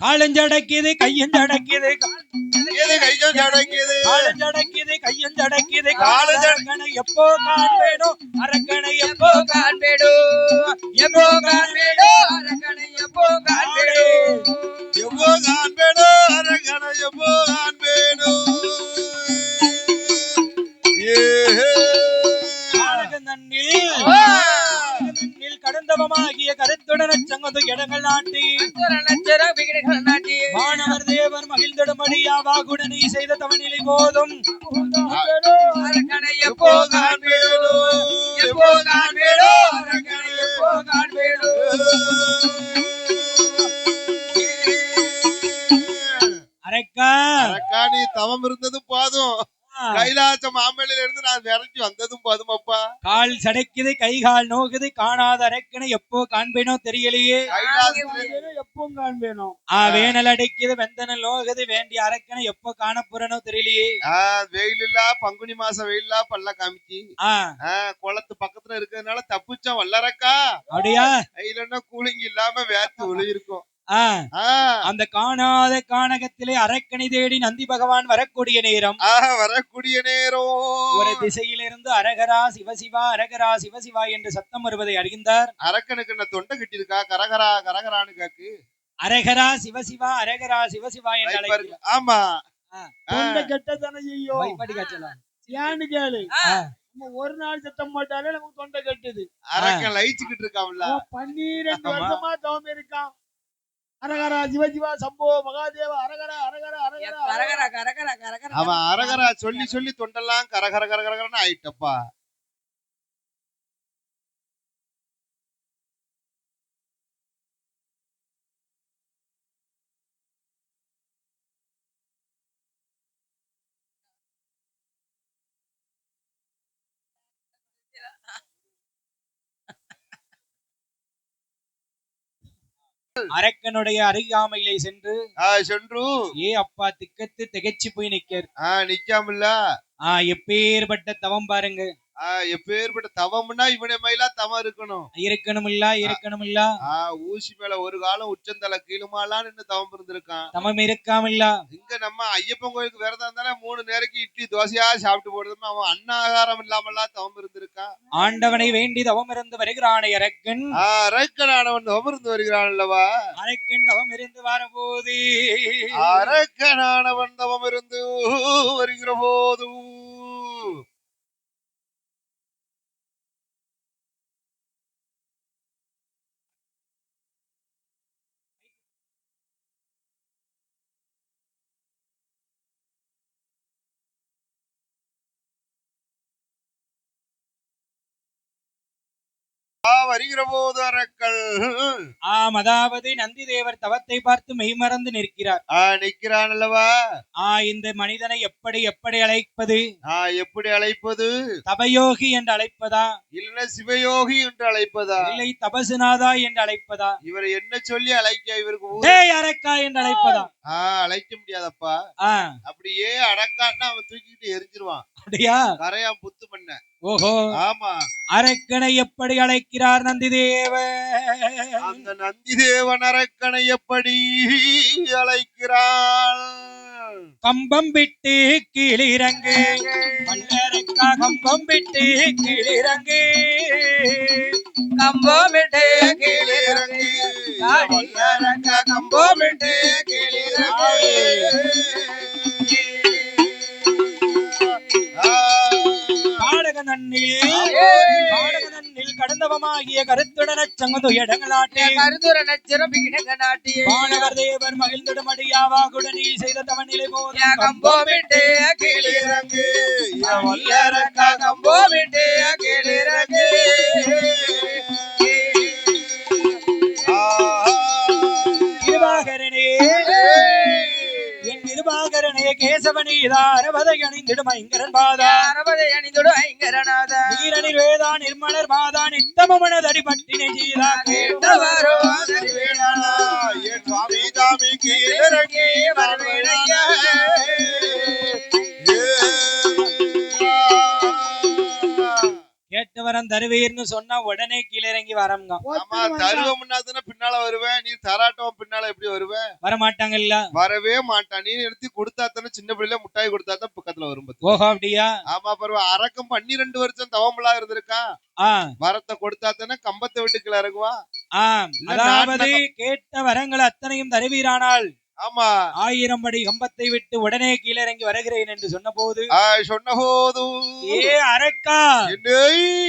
காலஞ்சடக்கியது கையஞ்சடக்கியது அரக்கனை எப்போ காண்பேனோ அரக்கனை எப்போ காண்பேனோ அரக்கனை எப்போ காண்பேனோ அரக்கனை எப்போ காண்பேனோ கடந்தவமாகிய கருத்துடன் சங்கது இடங்கள் நாட்டி வானவர் தேவர் மகிழ்ந்திடும்படியா வாகுடனை செய்த தவநிலை போதும் அரக்கா நீ தவம் இருந்ததும் போதும், கைலாச மாமலையில இருந்து நான் விரட்டி வந்ததும் போதுமப்பா. கால் சடைக்குது, கை கால் நோக்குது, காணாத அரக்கனை எப்போ காண்பேனோ தெரியலையே. எப்பவும் காண்பேனோ. வேனல் அடைக்குது, வெந்தனல் நோகுது, வேண்டிய அரக்கனை எப்போ காணப்போறனோ தெரியலையே. வெயில் இல்ல, பங்குனி மாசம் வெயில் இல்ல, பல்ல காமிச்சு குளத்து பக்கத்துல இருக்கிறதுனால தப்புச்சா வல்லறக்கா. அப்படியா? இல்லன்னா கூலிங் இல்லாம வேர்த்து ஒளியிருக்கும். அந்த காணாத கானகத்திலே அரக்கனை தேடி நந்தி பகவான் வரக்கூடிய நேரம் ஒரு திசையிலிருந்து அரகரா சிவசிவா அரகரா சிவசிவா என்று சத்தம் வருவதை அறிந்தார். அரக்கனுக்கு என்ன தொண்டை கட்டி இருக்கா? கரகரா கரகரான்னு காக்கு. அரகரா சிவசிவா அரகரா சிவசிவா என்று அழைக்கிறார். ஆமா, தொண்டை கெட்டதானே ஐயோ படி காட்டலாம். ஏன்னு கேளு, ஒரு நாள் சத்தம் போட்டாலே நமக்கு தொண்டை கட்டுது. அரக்கன் லைச்சுக்கிட்டு இருக்கான்ல, 12 வருஷமா தவம் இருக்கான். அரகரா சிவசிவா சம்போ மகாதேவ அரகரா அரகரா அரகரா. அவன் அரகரா சொல்லி சொல்லி தொண்டெல்லாம் கரகர கரகரன்னு ஆயிட்டப்பா. அரக்கனுடைய அருகாமையிலே சென்று ஏ அப்பா திக்கத்து திகைச்சு போய் நிக்காமல்ல. எப்பேற்பட்ட தவம் பாருங்க. எப்பேற்பட்ட தவம்னா இவனை மயிலா தவம் இருக்கணுமில்ல. ஊசி மேல ஒரு காலம் உச்சந்தலை கீழுமாலான்னு தவம் இருந்திருக்கான். தவம் இருக்காமல்ல. இங்க நம்ம ஐயப்பன் கோயிலுக்கு விரதம் இருந்தாலும் 3 நேரத்துக்கு இட்லி தோசையா சாப்பிட்டு போடுறது, அவன் அன்னாகாரம் இல்லாமல்லாம் தவம் இருந்திருக்கான். ஆண்டவனை வேண்டி தவம் இருந்து வருகிறானே அரக்கன். அரக்கனானவன் தவம் இருந்து வருகிறான் அல்லவா? அரக்கன் தவம் இருந்து வரபோது அரக்கனானவன் தவம் இருந்து வருகிற போது வருகிற போது அரக்கல் அதாவது நந்தி தேவர் தவத்தை பார்த்து மெய்மறந்து நிற்கிறார். நிக்கிறான் அல்லவா? இந்த மனிதனை எப்படி எப்படி அழைப்பது? எப்படி அழைப்பது? தபயோகி என்று அழைப்பதா, இல்ல சிவயோகி என்று அழைப்பதா, இல்லை தபசுநாதா என்று அழைப்பதா, இவரை என்ன சொல்லி அழைக்க இவருக்கு அரக்கா என்று அழைப்பதா? அழைக்க முடியாதப்பா. அப்படியே அரக்கான்னா அவன் தூக்கிட்டு எரிஞ்சிருவான். அப்படியா? கரையா புத்து பண்ண. ஓஹோ, ஆமா. அரக்கனை எப்படி அழைக்கிறார் நந்தி தேவன்? அந்த நந்தி தேவன் அரக்கனை எப்படி அழைக்கிறாள்? கம்பம் விட்டு கீழிறங்கு வல்லரக்கா, கம்பம் விட்டு கீழிறங்கு, கம்பம் விட்டு கீழிறங்கு வல்லரக்கா, கம்பம் விட்டு கீழிறங்கு. கடந்தவமாகிய கருத்துடன சங்கது இடங்களாட்டே, கருத்துடன சிறப்பிட நாட்டி வானவர் தேவர் மகிழ்ந்திடுமடியாவாகுடனே செய்த தவநிலை போல கம்பம் விட்டு கீழிறங்கு வல்லரக்கா, கம்பம் விட்டு கீழிறங்கு. கிருபாகரனே, என் கிருபாகரனே கேசவனே, அரவதை அணிந்திடும் ஐங்கரன் பாதா, அரவதை அணிந்திடும் ஐங்கரநாதா, நீரனில் வேதா நிர்மலர் பாதா, நித்தமனதடி பட்டினை செய்தா கேட்டவரோ என் சுவாமி தாமி கீழிறங்கி வரவேணையா. கேட்டவரம் தருவீர்னு சொன்னா உடனே கீழிறங்கி வரங்க. தருவம்னா பின்னால வருவேன், நீ தராட்டம் பின்னால எப்படி வருவேன்? வரமாட்டாங்கல்ல, வரவே மாட்டான். நீ எடுத்து கொடுத்தாத்தானே, சின்ன பிள்ளைல முட்டாய் கொடுத்தாதான் பக்கத்துல வரும். ஓஹோ, அப்படியா? ஆமா, பரவ அரக்கம் 12 வருஷம் தவம்பலா இருந்திருக்கான். வரத்தை கொடுத்தாத்தானே கம்பத்தை விட்டுக்குள்ள இறங்குவா. அதாவது கேட்ட வரங்கள் அத்தனையும் தருவீரானால், ஆமா, 1000 படி கம்பத்தை விட்டு உடனே கீழிறங்கி வருகிறேன் என்று சொன்ன போது, ஏ அரக்கா,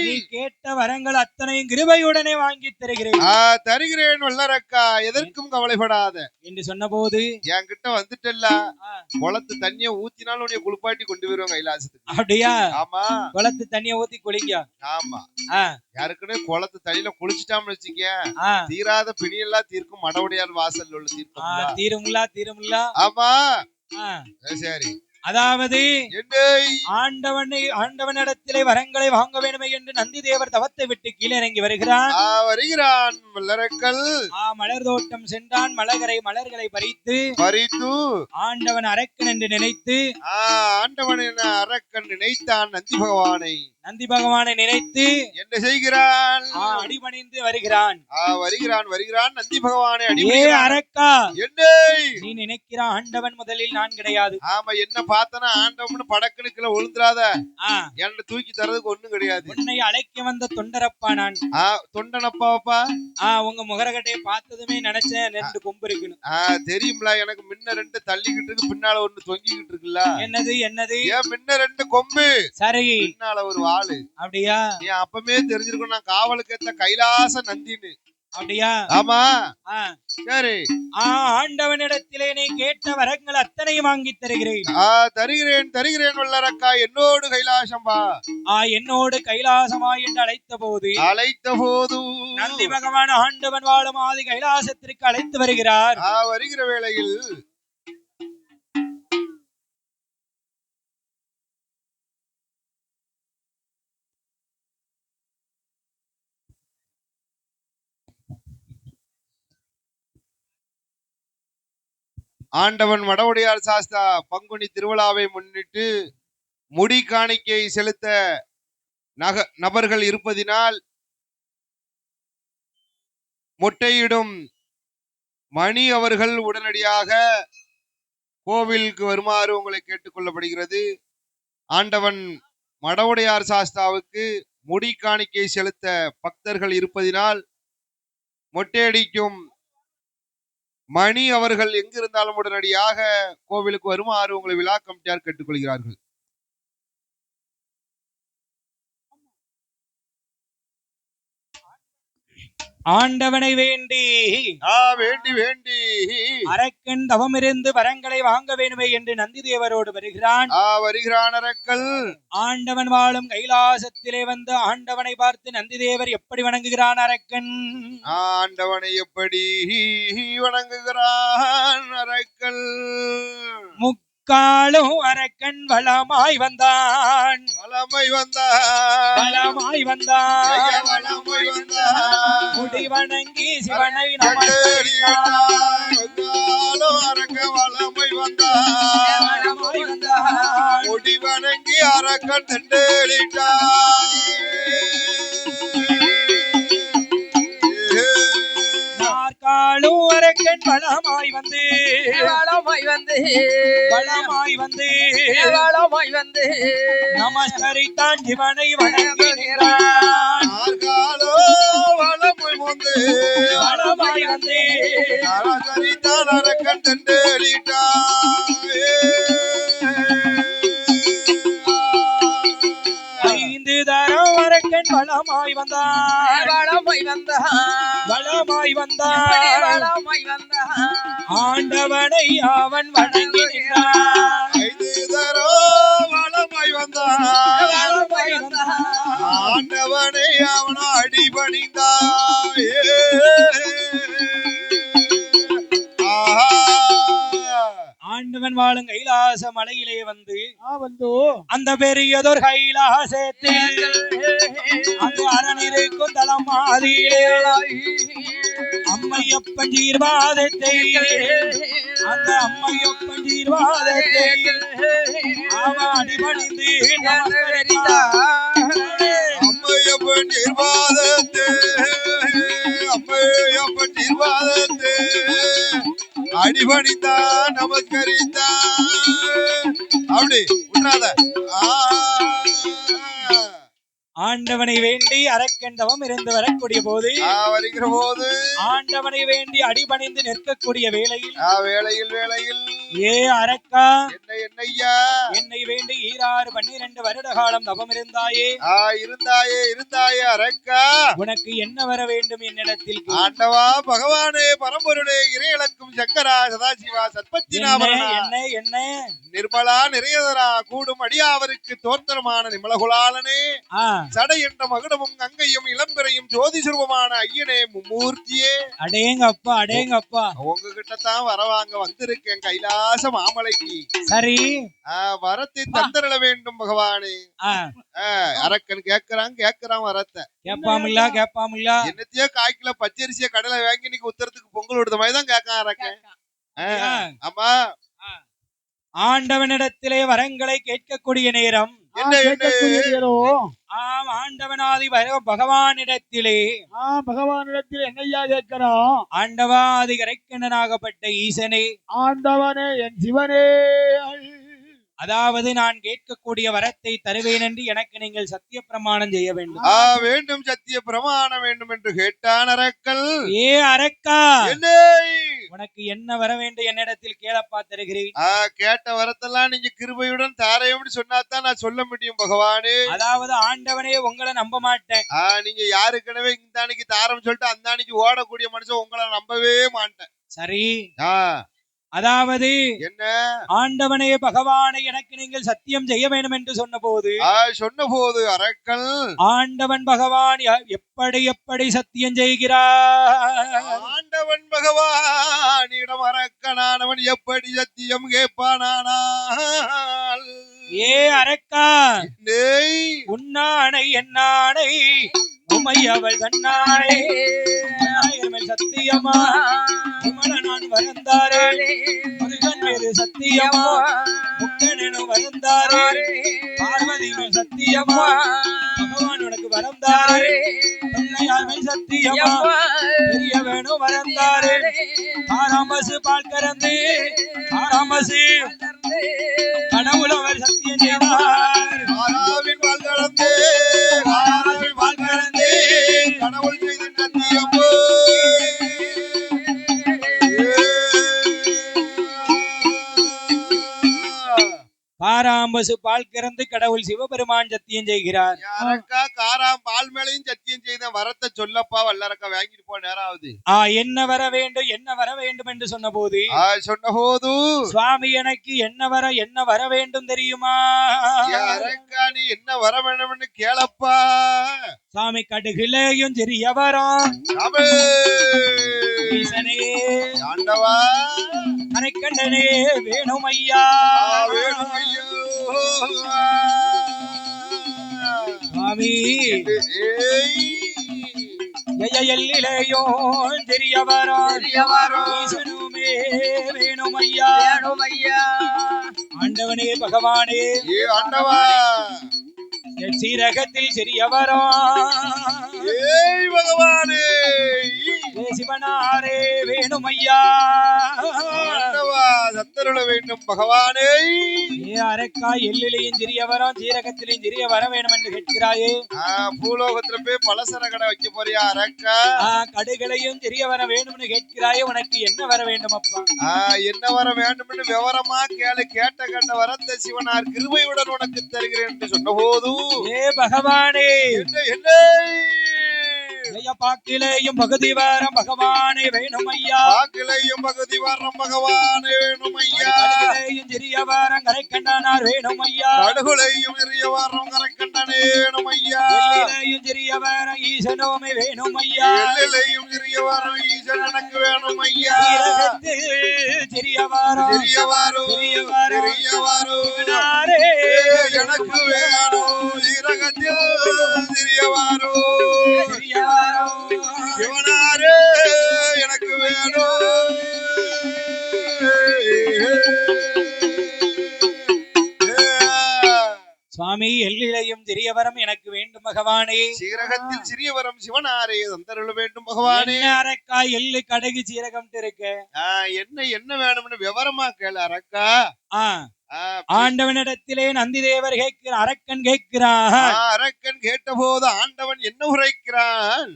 நீ கேட்ட வரங்கள் அத்தனையும் கிருபையுடனே வாங்கி தருகிறேன். தருகிறேன் வல்லரக்கா, எதற்கும் கவலைப்படாத என்று சொன்ன போது, என்கிட்ட வந்துட்டல்ல, குளத்து தண்ணிய ஊத்தினாலும் உன்னை குளிப்பாட்டி கொண்டு வருவாங்க கைலாசத்துக்கு. அப்படியா? ஆமா, குளத்து தண்ணிய ஊத்தி குளிங்க. ஆமா, யாருக்குன்னு குளத்து தண்ணியில குளிச்சுட்டான்னு வச்சுக்க, தீராத பிணியெல்லாம் தீர்க்கும் மடவுடையார் வாசல் உள்ள தீர்க்கும். தீருங்களா? தீருங்களா? ஆமா, சரி. அதாவது ஆண்டவனிடத்திலே வரங்களை வாங்க வேண்டுமே என்று நந்தி தேவர் தவத்தை விட்டு கீழே இறங்கி வருகிறான். மலரக்கல் மலர் தோட்டம் சென்றான். மலர்களை பறித்து ஆண்டவன் அரக்கன் என்று நினைத்து, ஆண்டவன் அரக்கன் நினைத்தான் நந்தி பகவானை நினைத்து என்ன செய்கிறான்? அடிபணிந்து வருகிறான். வருகிறான் நந்தி பகவானை அடியே அரக்கா, நீ நினைக்கிற ஆண்டவன் முதலில் நான் கிடையாது. ஆமா, என்ன பார்த்தனா ஆண்டவன் படக்குன்னு கீழே விழுந்துராத, என்ன தூக்கி தரதுக்கு ஒண்ணும் கிடையாது. உன்னை அழைக்க வந்த தொண்டரப்பா நான். தொண்டனப்பாப்பா, உங்க முகரகட்டையை பார்த்ததுமே நினைச்சேன் 2 கொம்பு இருக்குன்னு. தெரியும்ல, எனக்கு முன்ன 2 தள்ளிக்கிட்டு இருக்கு, பின்னால ஒண்ணு தொங்கிக்கிட்டு இருக்குல்ல. என்னது? ஏன் முன்ன 2 கொம்பு, சரி, பின்னால ஒரு வாளு. அப்படியா? நீ அப்பமே தெரிஞ்சிருக்கும் நான் காவலுக்கு ஏத்த கைலாச நந்தின்னு. அப்படியா? ஆமா, சரி. ஆண்டவனிடத்திலே நீ கேட்ட வரங்கள் அத்தனையும் வாங்கி தருகிறேன். தருகிறேன் வல்லரக்கா, என்னோடு கைலாசம் வா. என்னோடு கைலாசமா என்று அழைத்த போது நந்தி பகவான் ஆண்டவன் வாழும் ஆதி கைலாசத்திற்கு அழைத்து வருகிறார். வருகிற வேளையில் ஆண்டவன் வடவுடையார் சாஸ்தா பங்குனி திருவிழாவை முன்னிட்டு முடி காணிக்கை செலுத்த நபர்கள் இருப்பதினால் மொட்டையிடும் மணி அவர்கள் உடனடியாக கோவிலுக்கு வருமாறு உங்களை கேட்டுக்கொள்ளப்படுகிறது. ஆண்டவன் வடவுடையார் சாஸ்தாவுக்கு முடி காணிக்கை செலுத்த பக்தர்கள் இருப்பதினால் மொட்டையடிக்கும் மணி அவர்கள் எங்கிருந்தாலும் உடனடியாக கோவிலுக்கு வருமாறு உங்களை விழா கமிட்டியார் கேட்டுக்கொள்கிறார்கள். ஆண்டவனை வேண்டி வேண்டி வேண்டி அரக்கன் தவமிருந்து வரங்களை வாங்க வேணுமே என்று நந்தி தேவரோடு வருகிறான். வருகிறான் அரக்கல். ஆண்டவன் வாழும் கைலாசத்திலே வந்து ஆண்டவனை பார்த்து நந்தி தேவர் எப்படி வணங்குகிறான் அரக்கன்? ஆண்டவனை எப்படி வணங்குகிறான் அரக்கல்? முக்காலும் அரக்கன் வளமாய் வந்தான், வளமை வந்தான், வளமாய் வந்தான், வளமை வந்தான், முடி வணங்கி சிவனை அரக்க வளமை வந்தான், வளமாய் வந்தான், முடி வணங்கி அரக்கன் தண்டேலிட்டான். நாற்காலும் அரக்கன் வளமாய் வந்து, வளமாய் வந்து, வளமாய் வந்து, வளமாய் வந்து நமஸ்கரித்தான் சிவனை வணங்குகிறான். நாற்காலோ வளமை வந்து, வளமாய் வந்து, நமஸ்கரித்தான் அரக்கன் தண்டேலிட்டான். ஐந்து தரம் அரக்கன் வளமாய் வந்தான், வளமாய் வந்தான், வளமாய் வந்தான், வளமாய் வந்தான் ஆண்டவனை அவன் வணங்கி நின்றான். ஐந்து தரோ வளமை வந்தான், வளமாய் வந்தான், ஆண்டவனை அவன் அடிபணிந்தான். ஆண்டவன் வாழும் கைலாச மலையிலே வந்து வந்து அந்த பெரியதொரு கைலாசத்தில் அங்கு அரணிருக்கும் தலம் மாதிரிலே அம்மையப்பன் ஜீர்வாதத்தை, அந்த அம்மையப்பன் ஜீர்வாதத்தை அவன் அடிபணிந்து அம்மையப்பன் நிர்வாதத்தே, அம்மையப்பன் நிர்வாதத்தே அடிபணித்தான், நமஸ்கரித்தான். அப்படி உண்ணாத. ஆண்டவனை வேண்டி அரக்கன் தவம் இருந்து வரக்கூடிய போது, வருகிற போது ஆண்டவனை வேண்டி அடிபணிந்து நிற்கக்கூடிய வேளையில் வேளையில் வேளையில் ஏ அரக்கா, என்னையா என்னை வேண்டி 12 வருட காலம் தவம் இருந்தாயே, இருந்தாயே இருந்தாயே அரக்கா, உனக்கு என்ன வர வேண்டும் என்னிடத்தில்? ஆண்டவா பகவானே பரம்பொருளே இறையளக்கும் சங்கரா சதாசிவா சத்பத்தினாமரனா என்ன என்ன நிர்மலா நிறையதரா கூடும் அடியாவருக்கு தோற்றமான நிமலகுலாலனே, சடை என்ற மகுடமும் கங்கையும் இளம்பிறையும் ஜோதி சுரூபமான ஐயனே மும்மூர்த்தியே. அடேங்கப்பா அடேங்கப்பா, உங்ககிட்ட தான் வரவாங்க வந்திருக்கேன் கைலாச மாமலைக்கு. சரி, வரத்தை தந்தரள வேண்டும் பகவானே. அரக்கன் கேக்குறான் வரத்தை. கேப்பாமில்லா கேப்பாமில்லா, என்னத்தையோ காய்க்கில பச்சரிசிய கடலை வாங்கி இன்னைக்கு உத்தரத்துக்கு பொங்கல் விடுத மாதிரி தான் கேட்கான் அரக்கன். ஆமா, ஆண்டவனிடத்திலே வரங்களை கேட்கக்கூடிய நேரம் ஆம், ஆண்டவனாதி பகவானிடத்திலே பகவானிடத்தில் என்னையா கேட்கிறோம்? ஆண்டவாதி கரைக்கண்ணனாகப்பட்ட ஈசனே, ஆண்டவனே என் சிவனே, அதாவது நான் கேட்கக்கூடிய வரத்தை தருவேன் என்று எனக்கு நீங்கள் சத்திய பிரமாணம் செய்ய வேண்டும். வேண்டும், சத்திய பிரமாணம் வேண்டும் என்று கேட்டான் அரக்கல். ஏ அரக்கா, உனக்கு என்ன வர வேண்டும் என்னிடத்தில் கேளப்பா தருகிறேன். கேட்ட வரத்தெல்லாம் நீங்க கிருபையுடன் தாரையும் சொன்னாதான் நான் சொல்ல முடியும் பகவானே. அதாவது ஆண்டவனே உங்களை நம்ப மாட்டேன். நீங்க யாருக்கனவே இந்த அன்னைக்கு தாரம் சொல்லிட்டு அந்த அன்னைக்கு ஓடக்கூடிய மனுஷன் உங்களை நம்பவே மாட்டேன். சரி, அதாவது என்ன ஆண்டவனே பகவானை எனக்கு நீங்கள் சத்தியம் செய்ய வேண்டும் என்று சொன்ன போது அரக்கல் ஆண்டவன் பகவான் எப்படி எப்படி சத்தியம் செய்கிறார்? ஆண்டவன் பகவான் இடம் அரக்கனானவன் எப்படி சத்தியம் கேட்பானானால், ஏ அரக்கா, உன்னானை என்னானை உமை அவள் கண்ணானே சத்தியமா, நான் வரந்தாரே முருகன் மீது சத்தியமா, முக்கனும் வரந்தாரே பார்வதி மேல் சத்தியமா, பகவான் உனக்கு வரந்தாரே பிள்ளையார் மேல் சத்தியமா, பெரிய வேணும் வரந்தாரே ஆராமசு பால் கறந்து ஆராமசு கடவுள் அவர் சத்தியம் செய்தார். பால் கறந்து பால் கறந்து கடவுள் செய்த சத்தியமோ. காராம்பசு பால் கறந்து கடவுள் சிவபெருமான் சத்தியம் செய்கிறார். காராம் பால் மேலையும் சத்தியம் செய்த வரத்தை சொல்லப்பா வல்லரக்க வாங்கிட்டு போ நேரம் ஆகுது. என்ன வர வேண்டும் என்ன வர வேண்டும் என்று சொன்ன போது சொன்ன போது சுவாமி எனக்கு என்ன வர வேண்டும் தெரியுமா? அரக்கா நீ என்ன வர வேண்டும்னு கேளப்பா. சாமி கடுகிலேயும் சிறிய வரம் ஈசனே ஆண்டவா கரைக்கண்டனே வேணும் ஐயா வேணும் ஐயோ சுவாமி எல்லிலேயோ தெரிய வரம் ஈசனுமே வேணும் ஐயா ஆண்டவனே பகவானே ஆண்டவா சீரகத்தில் சிறிய வரம் பகவானே சிவனாரே வேணும் ஐயா சத்தருள வேண்டும் பகவானே. அரக்கா எல்லிலையும் சிறிய வரம் சீரகத்திலையும் சிறிய வர வேணும் என்று கேட்கிறாயே. பூலோகத்துல போய் பலசர கடை வைக்க போறியா அரக்கா? கடுகளையும் சிறிய வர வேணும்னு கேட்கிறாயே. உனக்கு என்ன வர வேண்டும் அப்பா? என்ன வர வேண்டும் விவரமா கேளு. கேட்ட வரத்த சிவனார் கிருபையுடன் உனக்கு தருகிறேன் என்று சொன்ன போதும் பகவானே என்ன பாக்கிலேயும் பகுதி வாரம் பகவானே வேணும் ஐயா. பாக்கிலேயும் பகுதி வாரம் பகவானே வேணும் ஐயா. கடுகுலையும் சிறிய வாரம் கரைக்கண்டானார் வேணும் ஐயா. கடுகுலையும் சிறிய வாரம் கரைக்கண்டனே வேணும் ஐயா. எல்லிலையும் சிறிய வாரம் ஈசனோமே வேணும் ஐயா. எல்லிலையும் சிறிய வாரம் ஈசன் எனக்கு வேணும் ஐயா. சிறிய வாரம் சிறிய வாரம் எனக்கு வேணும். சீரகத்தில் சிறிய வாரம் சிவனாரே எனக்கு வேணும். சுவாமி எல்லிலையும் சிறியவரம் எனக்கு வேண்டும் பகவானே. சீரகத்தில் சிறியவரம் சிவனாரே தந்தருள வேண்டும் பகவானே. அரக்கா எள்ளு கடுகு சீரகம் இருக்கு. என்ன வேணும்னு விவரமா கேளு அரக்கா. ஆண்டவனிடத்திலே நந்தி தேவர் கேட்கிறார். அரக்கன் கேட்கிறான். அரக்கன் கேட்ட போது ஆண்டவன் என்ன உரைக்கிறான்?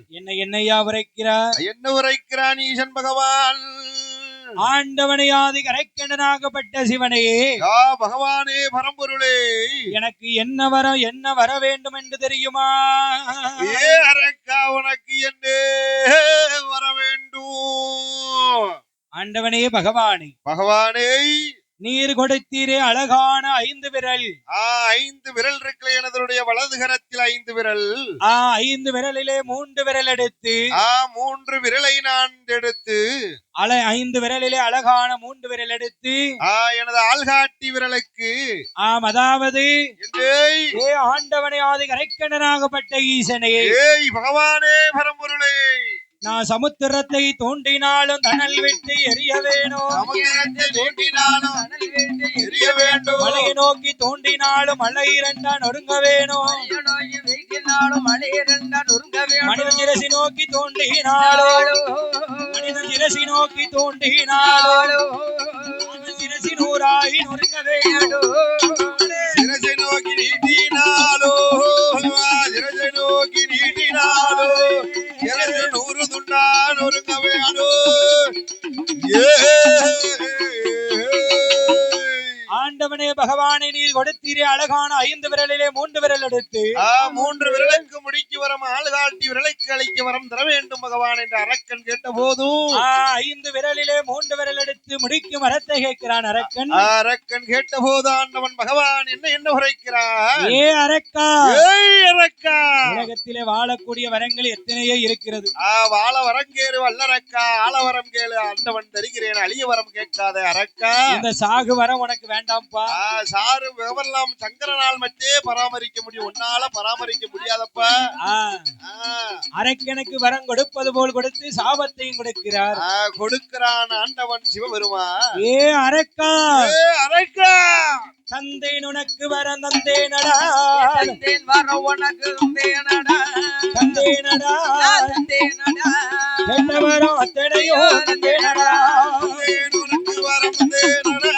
என்னையா உரைக்கிறார்? என்ன உரைக்கிறான் ஈசன் பகவான்? ஆண்டவனை ஆதி கரைக்கண்டனாகப்பட்ட சிவனையே பகவானே பரம்பொருளே எனக்கு என்ன வர வேண்டும் என்று தெரியுமா? அரக்கா உனக்கு என்ன வர வேண்டும்? ஆண்டவனே பகவானே நீர் கொடுத்தீரே அழகான 5 விரல். 5 விரல் இருக்கு எனதுடைய வலது கரத்தில் 5 விரல். 5 விரலிலே 3 விரல் எடுத்து 3 விரலை நான் எடுத்து 5 விரலிலே அழகான 3 விரல் எடுத்து எனது ஆள்காட்டி விரலுக்கு அதாவது ஆண்டவனை ஆதி கரைக்கண்டனாகப்பட்ட ஈசனே பகவானே பரம்பொருளே நான் சமுத்திரத்தை தோண்டினாலும் தணல் விட்டு எரிய வேணும். மலையை நோக்கி தோண்டினாலும் மலை 2 நொறுங்க வேணும். மனிதன் சிரசி நோக்கி தோண்டினாலும் சிரசி 100 நொறுங்க வேணும். சிரசை நோக்கி நீட்டினாலோ 100 துண்டான் ஒருங்க வேணும். ஆண்டவனே பகவானே நீர் கொடுத்தீரே அழகான 5 விரலிலே 3 விரல் எடுத்து 3 விரலுக்கு முடிக்கு வரம் ஆள்காட்டி விரலுக்கு அழைக்க வரம் தர வேண்டும் பகவான் என்று அரக்கன் கேட்ட போதும் 5 விரலிலே 3 விரல் எடுத்து முடிக்கும் வரத்தை கேட்கிறான் அரக்கன். அரக்கன் கேட்ட போது ஆண்டவன் பகவான் என்ன உரைக்கிறார்? அரக்கா உலகத்திலே வாழக்கூடிய வரங்கள் எத்தனையோ இருக்கிறது. வாழ வரம் கேளு வல்லரக்கா. ஆள வரம் கேளு ஆண்டவன் தருகிறேன். அழிய வரம் கேட்காத அரக்கா. இந்த சாகு வரம் உனக்கு வேண்டாம்ப்பா. சாரு விவரலாம் சங்கரனால் மட்டுமே பராமரிக்க முடியும். உன்னால பராமரிக்க முடியாதப்பா. அரக்கனுக்கு வரம் கொடுப்பது போல் கொடுத்து சாபத்தையும் கொடுக்கிறான் ஆண்டவன் சிவபெருமா. அரக்கா தந்தேன் உனக்கு வரம் தந்தேனடா. தந்தேனடா என்ன வரம் அத்தனையோ தந்தேனடா. உனக்கு வரம் தந்தேனடா.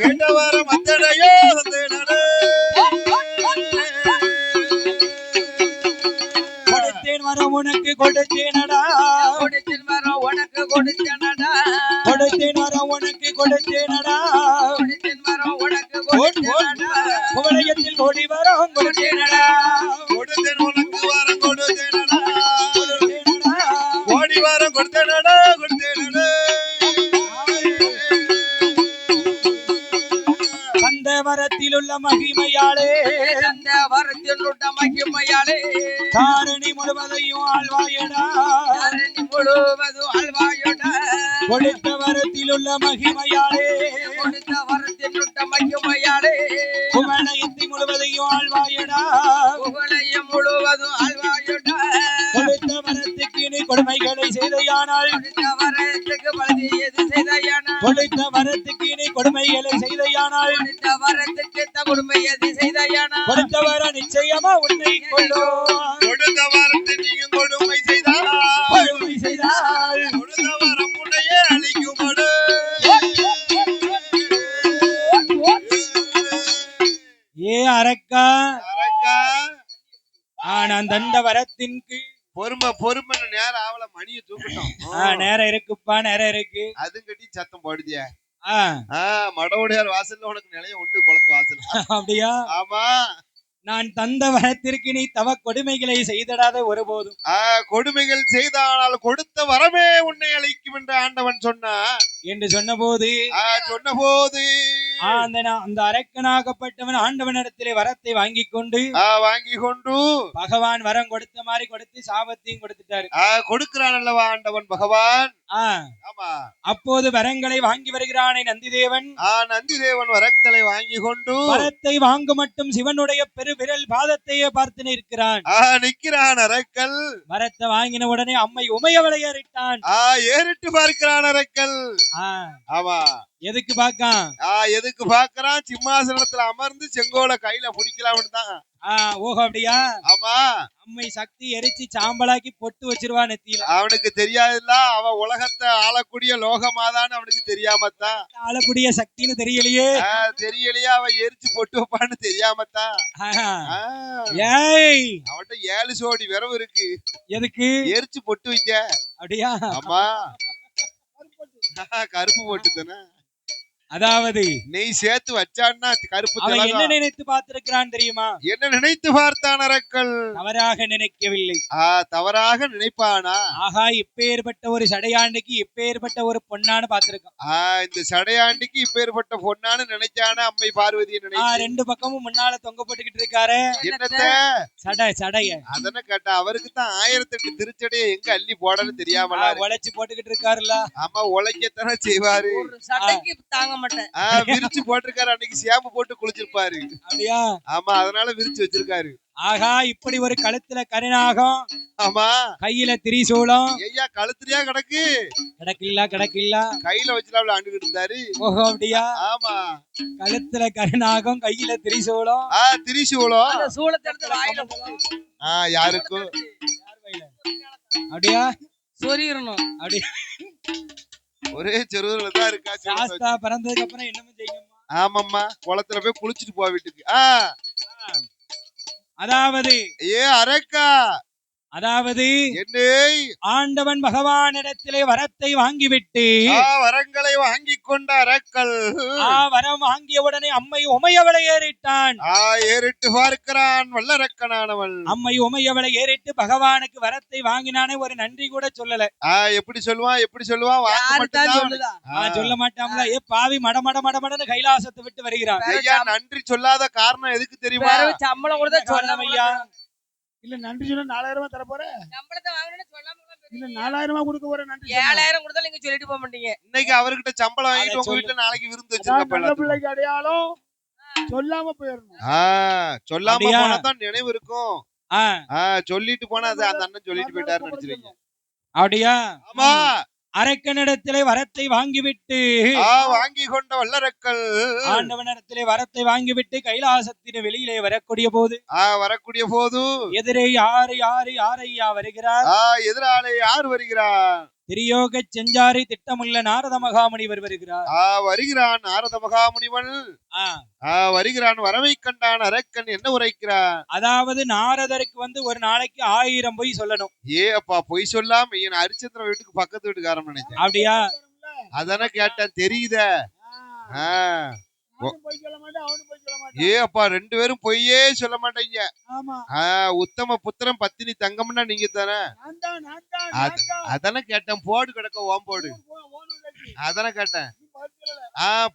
கேட்ட வரம் அத்தனையோ தந்தேனடா. கொடுத்தேன் வரம் உனக்கு கொடுத்தேனடா. கொடுத்தேன் வரம் உனக்கு கொடுத்தேனடா. கொடுத்தேன் வரம் உனக்கு கொடுத்தேனடா. கொடுத்தேன் வரம் உனக்கு கொடுத்தேனடா. குவளையத்தில் கோடி வரம் கொடுத்தேனடா. வரத்திலுள்ள மகிமையாளே தந்த வரத்தினுள்ள மகிமையாளே தாரணி முழுவதையும் ஆழ்வாயடா தரணி முழுவதும் ஆழ்வாயுடா கொடுத்த வரத்திலுள்ள மகிமையாளே கொடுத்த வரத்தினுள்ள மகிமையாளே குவளையத்தை முழுவதையும் ஆழ்வாயடா புகழையும் முழுவதும் ஆழ்வாயுடா கொடுத்த வரத்துக்கு நீ கொடுமைகளை செய்தையானால் கொடுத்த வரத்துக்கு பலதி எது செய்தையானா கொடுத்த வரத்துக்கு நீ கொடுமைகளை செய்தையானால் கொடுத்த வரத்துக்கு கொடுமை எது செய்தையானா கொடுத்த வர நிச்சயமா உன்னை கொள்ளோ கொடுத்த வாரத்தை நீங்க கொடுமை செய்தால் கொடுமை செய்தால் கொடுத்த வாரம் உன்னையே அழிக்குமடு ஏ அரக்கா அரக்கா நான் தந்த வரத்தின்கு பொறுமை நேரம் ஆவல மணியை தூக்கட்டும் நேரம் இருக்குப்பா நேரம் இருக்கு அதுவும் கட்டி சத்தம் போடுதியா ஆ, மடவுடையார் வாசல்ல உனக்கு நிலையம் உண்டு குளத்து வாசல் அப்படியா ஆமா நான் தந்த வரத்திற்கு நீ தவ கொடுமைகளை செய்திடாத ஒருபோதும் கொடுமைகள் செய்தானால் கொடுத்த வரமே உன்னை அழைக்கும் என்று ஆண்டவன் சொன்னான் என்று சொன்னபோது சொன்னபோது அந்த அரக்கனாகப்பட்டவன் ஆண்டவனிடத்திலே வரத்தை வாங்கி கொண்டு பகவான் வரம் கொடுத்த மாதிரி கொடுத்து சாபத்தையும் கொடுத்துட்டாரு கொடுக்கிறான் அல்லவா ஆண்டவன் பகவான் ஆமா அப்போது வரங்களை வாங்கி வருகிறானே நந்திதேவன் நந்திதேவன் வரத்தை வாங்கி கொண்டு வரத்தை வாங்க மட்டும் சிவனுடைய பெருவிரல் பாதத்தையே பார்த்து நிற்கிறான் அரக்கல் வரத்தை வாங்கின உடனே அம்மை உமையவளை ஏறிட்டான் ஏறிட்டு பார்க்கிறான் அரக்கல் ஆமா எதுக்கு எதுக்கு பாக்குறான் சிம்மாசனத்துல அமர்ந்து செங்கோல கையில பிடிக்கலாம்னு தான் ஓஹோ அப்படியா ஆமா அம்மை சக்தி எரிச்சு சாம்பலாக்கி பொட்டு வச்சிருவா நெத்தியில அவனுக்கு தெரியாதுல்ல அவன் உலகத்தை ஆளக்கூடிய லோகமாதான்னு அவனுக்கு தெரியாமத்தான் ஆளக்கூடிய சக்தின்னு தெரியலையே அவன் எரிச்சு பொட்டு வைப்பான்னு தெரியாமத்தான் ஏய் அவன்கிட்ட 7 சோடி விரவு இருக்கு எதுக்கு எரிச்சு பொட்டு வைக்க அப்படியா ஆமா கருப்பு போட்டு தானே அதாவது நெய் சேர்த்து வச்சான்னா கருப்பு அவன் என்ன நினைத்து பார்த்திருக்கிறான் தெரியுமா என்ன நினைத்து பார்த்தான் அரக்கல் தவறாக நினைக்கவில்லை தவறாக நினைப்பானா ஆகா இப்பேற்பட்ட ஒரு சடையாண்டிக்கு இப்பேற்பட்ட ஒரு பொண்ணான்னு பார்த்திருக்கான் இந்த சடையாண்டிக்கு இப்பேற்பட்ட பொண்ணான்னு நினைச்சானா அம்மை பார்வதியை நினைச்சா ரெண்டு பக்கமும் முன்னால தொங்க போட்டுக்கிட்டு இருக்காரு என்னத்த சடைய அதன கேட்டா அவருக்கு தான் 1008 திருச்சடையை எங்க அள்ளி போடன்னு தெரியாம உழைச்சு போட்டுக்கிட்டு இருக்காருல்ல ஆமா உழைக்கத்தானே செய்வாரு தாங்க மாட்டேன் விரிச்சு போட்டிருக்காரு அன்னைக்கு சேம்பு போட்டு குளிச்சிருப்பாரு அப்படியா ஆமா அதனால விரிச்சு வச்சிருக்காரு ஆகா இப்படி ஒரு கழுத்துல கருநாகம் ஆமா கையில திரிசூலம் ஐயா கழுத்துலயா கிடக்கில்ல கையில வச்சுலாம் ஆண்டுகிட்டு இருந்தாரு ஓஹோ அப்படியா ஆமா கழுத்துல கருநாகம் கையில திரிசூலம் திரிசூலம் சூளத்தை எடுத்து வாயில யாருக்கும் அப்படியா சொரியணும் அப்படியா ஒரே செருவுல தான் இருக்கா சாஸ்தா பிறந்ததுக்கு அப்புறம் என்னமும் செய்யுமா ஆமாம்மா குளத்துல போய் குளிச்சுட்டு போ வீட்டுக்கு அதாவது அரக்கா அதாவது என்னை ஆண்டவன் பகவானிடத்திலே வரத்தை வாங்கிவிட்டு வரங்களை வாங்கி கொண்ட அரக்கல் வரம் வாங்கிய உடனே அம்மை உமையவளை ஏறிட்டான் ஏறிட்டு பார்க்கிறான் வல்லரக்கனானவன் அம்மை உமையவளை ஏறிட்டு பகவானுக்கு வரத்தை வாங்கினானே ஒரு நன்றி கூட சொல்லல எப்படி சொல்லுவான் சொல்ல மாட்டாங்களா பாவி மடமடன்னு கைலாசத்தை விட்டு வருகிறான் நன்றி சொல்லாத காரணம் எதுக்கு தெரியுமா சம்பளம் கூட சொல்லமையா இல்ல நன்றி சொன்னா 4000 தர போறேன் சம்பளத்தை வாங்கணும்னு சொல்லாம இல்ல 4000 கொடுக்க போறேன் நன்றி 7000 கொடுத்தாலும் நீங்க சொல்லிட்டு போக மாட்டீங்க இன்னைக்கு அவர்கிட்ட சம்பளம் வாங்கிட்டு உங்க வீட்ல நாளைக்கு விருந்து வச்சிருக்க நல்ல பிள்ளைக்கு அடையாளம் சொல்லாம போயிரணும் சொல்லாம போனா தான் நினைவு இருக்கும் சொல்லிட்டு போனா அது அந்த அண்ணன் சொல்லிட்டு போயிட்டாருன்னு நினைச்சிருக்கீங்க அப்படியா ஆமா அரக்கனிடத்திலே வரத்தை வாங்கிவிட்டு வாங்கி கொண்ட வல்லரக்கல் ஆண்டவனிடத்திலே வரத்தை வாங்கிவிட்டு கைலாசத்தின் வெளியிலே வரக்கூடிய போது எதிரே யாரையா வருகிறார் எதிராலே யார் வருகிறார் திரியோக செஞ்சாரி திட்டமுள்ள நாரத மகாமுனிவர் வருகிறான் நாரத மகாமுனிவன் வருகிறான் வரவை கண்டான் அரக்கன் என்ன உரைக்கிறான் அதாவது நாரதருக்கு ஒரு நாளைக்கு 1000 பொய் சொல்லணும் அப்பா பொய் சொல்லாம என் ஹரிச்சந்திரன் வீட்டுக்கு பக்கத்து வீட்டுக்காரன் நினைச்சேன் அப்படியா அதானே கேட்டேன் தெரியுத அப்பா 2 பேரும் பொய்யே சொல்ல மாட்டீங்க உத்தம புத்திரம் பத்தினி தங்கம்னா நீங்க தானே அதானே கேட்டேன் போடு கிடக்க ஓம்போடு அதானே கேட்டேன்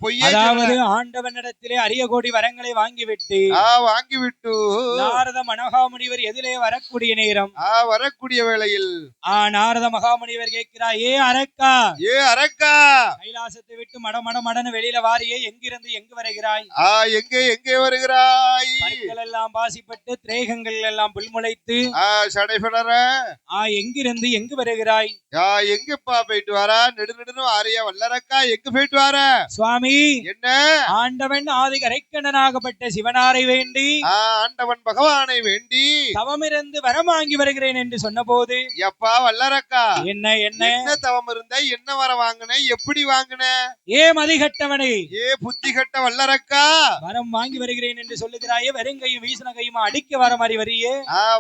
பொய்யே அதாவது ஆண்டவனிடத்திலே அரிய கோடி வரங்களை வாங்கிவிட்டு வாங்கிவிட்டு நாரத மகாமுனிவர் எதிலே வரக்கூடிய நேரம் வரக்கூடிய வேளையில் நாரத மகாமுனிவர் கேட்கிறார், ஏ அரக்கா கைலாசத்தை விட்டு மடன்னு வெளியில வாரியே, எங்கிருந்து எங்கு வருகிறாய்? எங்கே வருகிறாய்? பற்கள் எல்லாம் பாசிப்பட்டு திரேகங்கள் எல்லாம் புல்முளைத்து சடைபடற எங்கிருந்து எங்கு வருகிறாய்? எங்கப்பா போயிட்டு வாரா? நெடுநெடுன்னு வாரியா வல்லரக்கா, எங்க போயிட்டு வார? சுவாமி, என்ன? ஆண்டவன் ஆதி கரைக்கண்ணனாகப்பட்ட சிவனாரை வேண்டி, ஆண்டவன் பகவானை வேண்டி தவமிருந்து வரம் வாங்கி வருகிறேன் என்று சொன்ன போது, எப்பா வல்லரக்கா, என்ன என்ன என்ன தவம் இருந்த? என்ன வர வாங்கின? எப்படி வாங்கின? ஏ மதிகட்டவனே, ஏ புத்தி கட்ட வல்லரக்கா, வரம் வாங்கி வருகிறேன் என்று சொல்லுகிறாயே, வெறுங்கையும் வீசன கையுமா அடிக்க வர மாதிரி வரியே?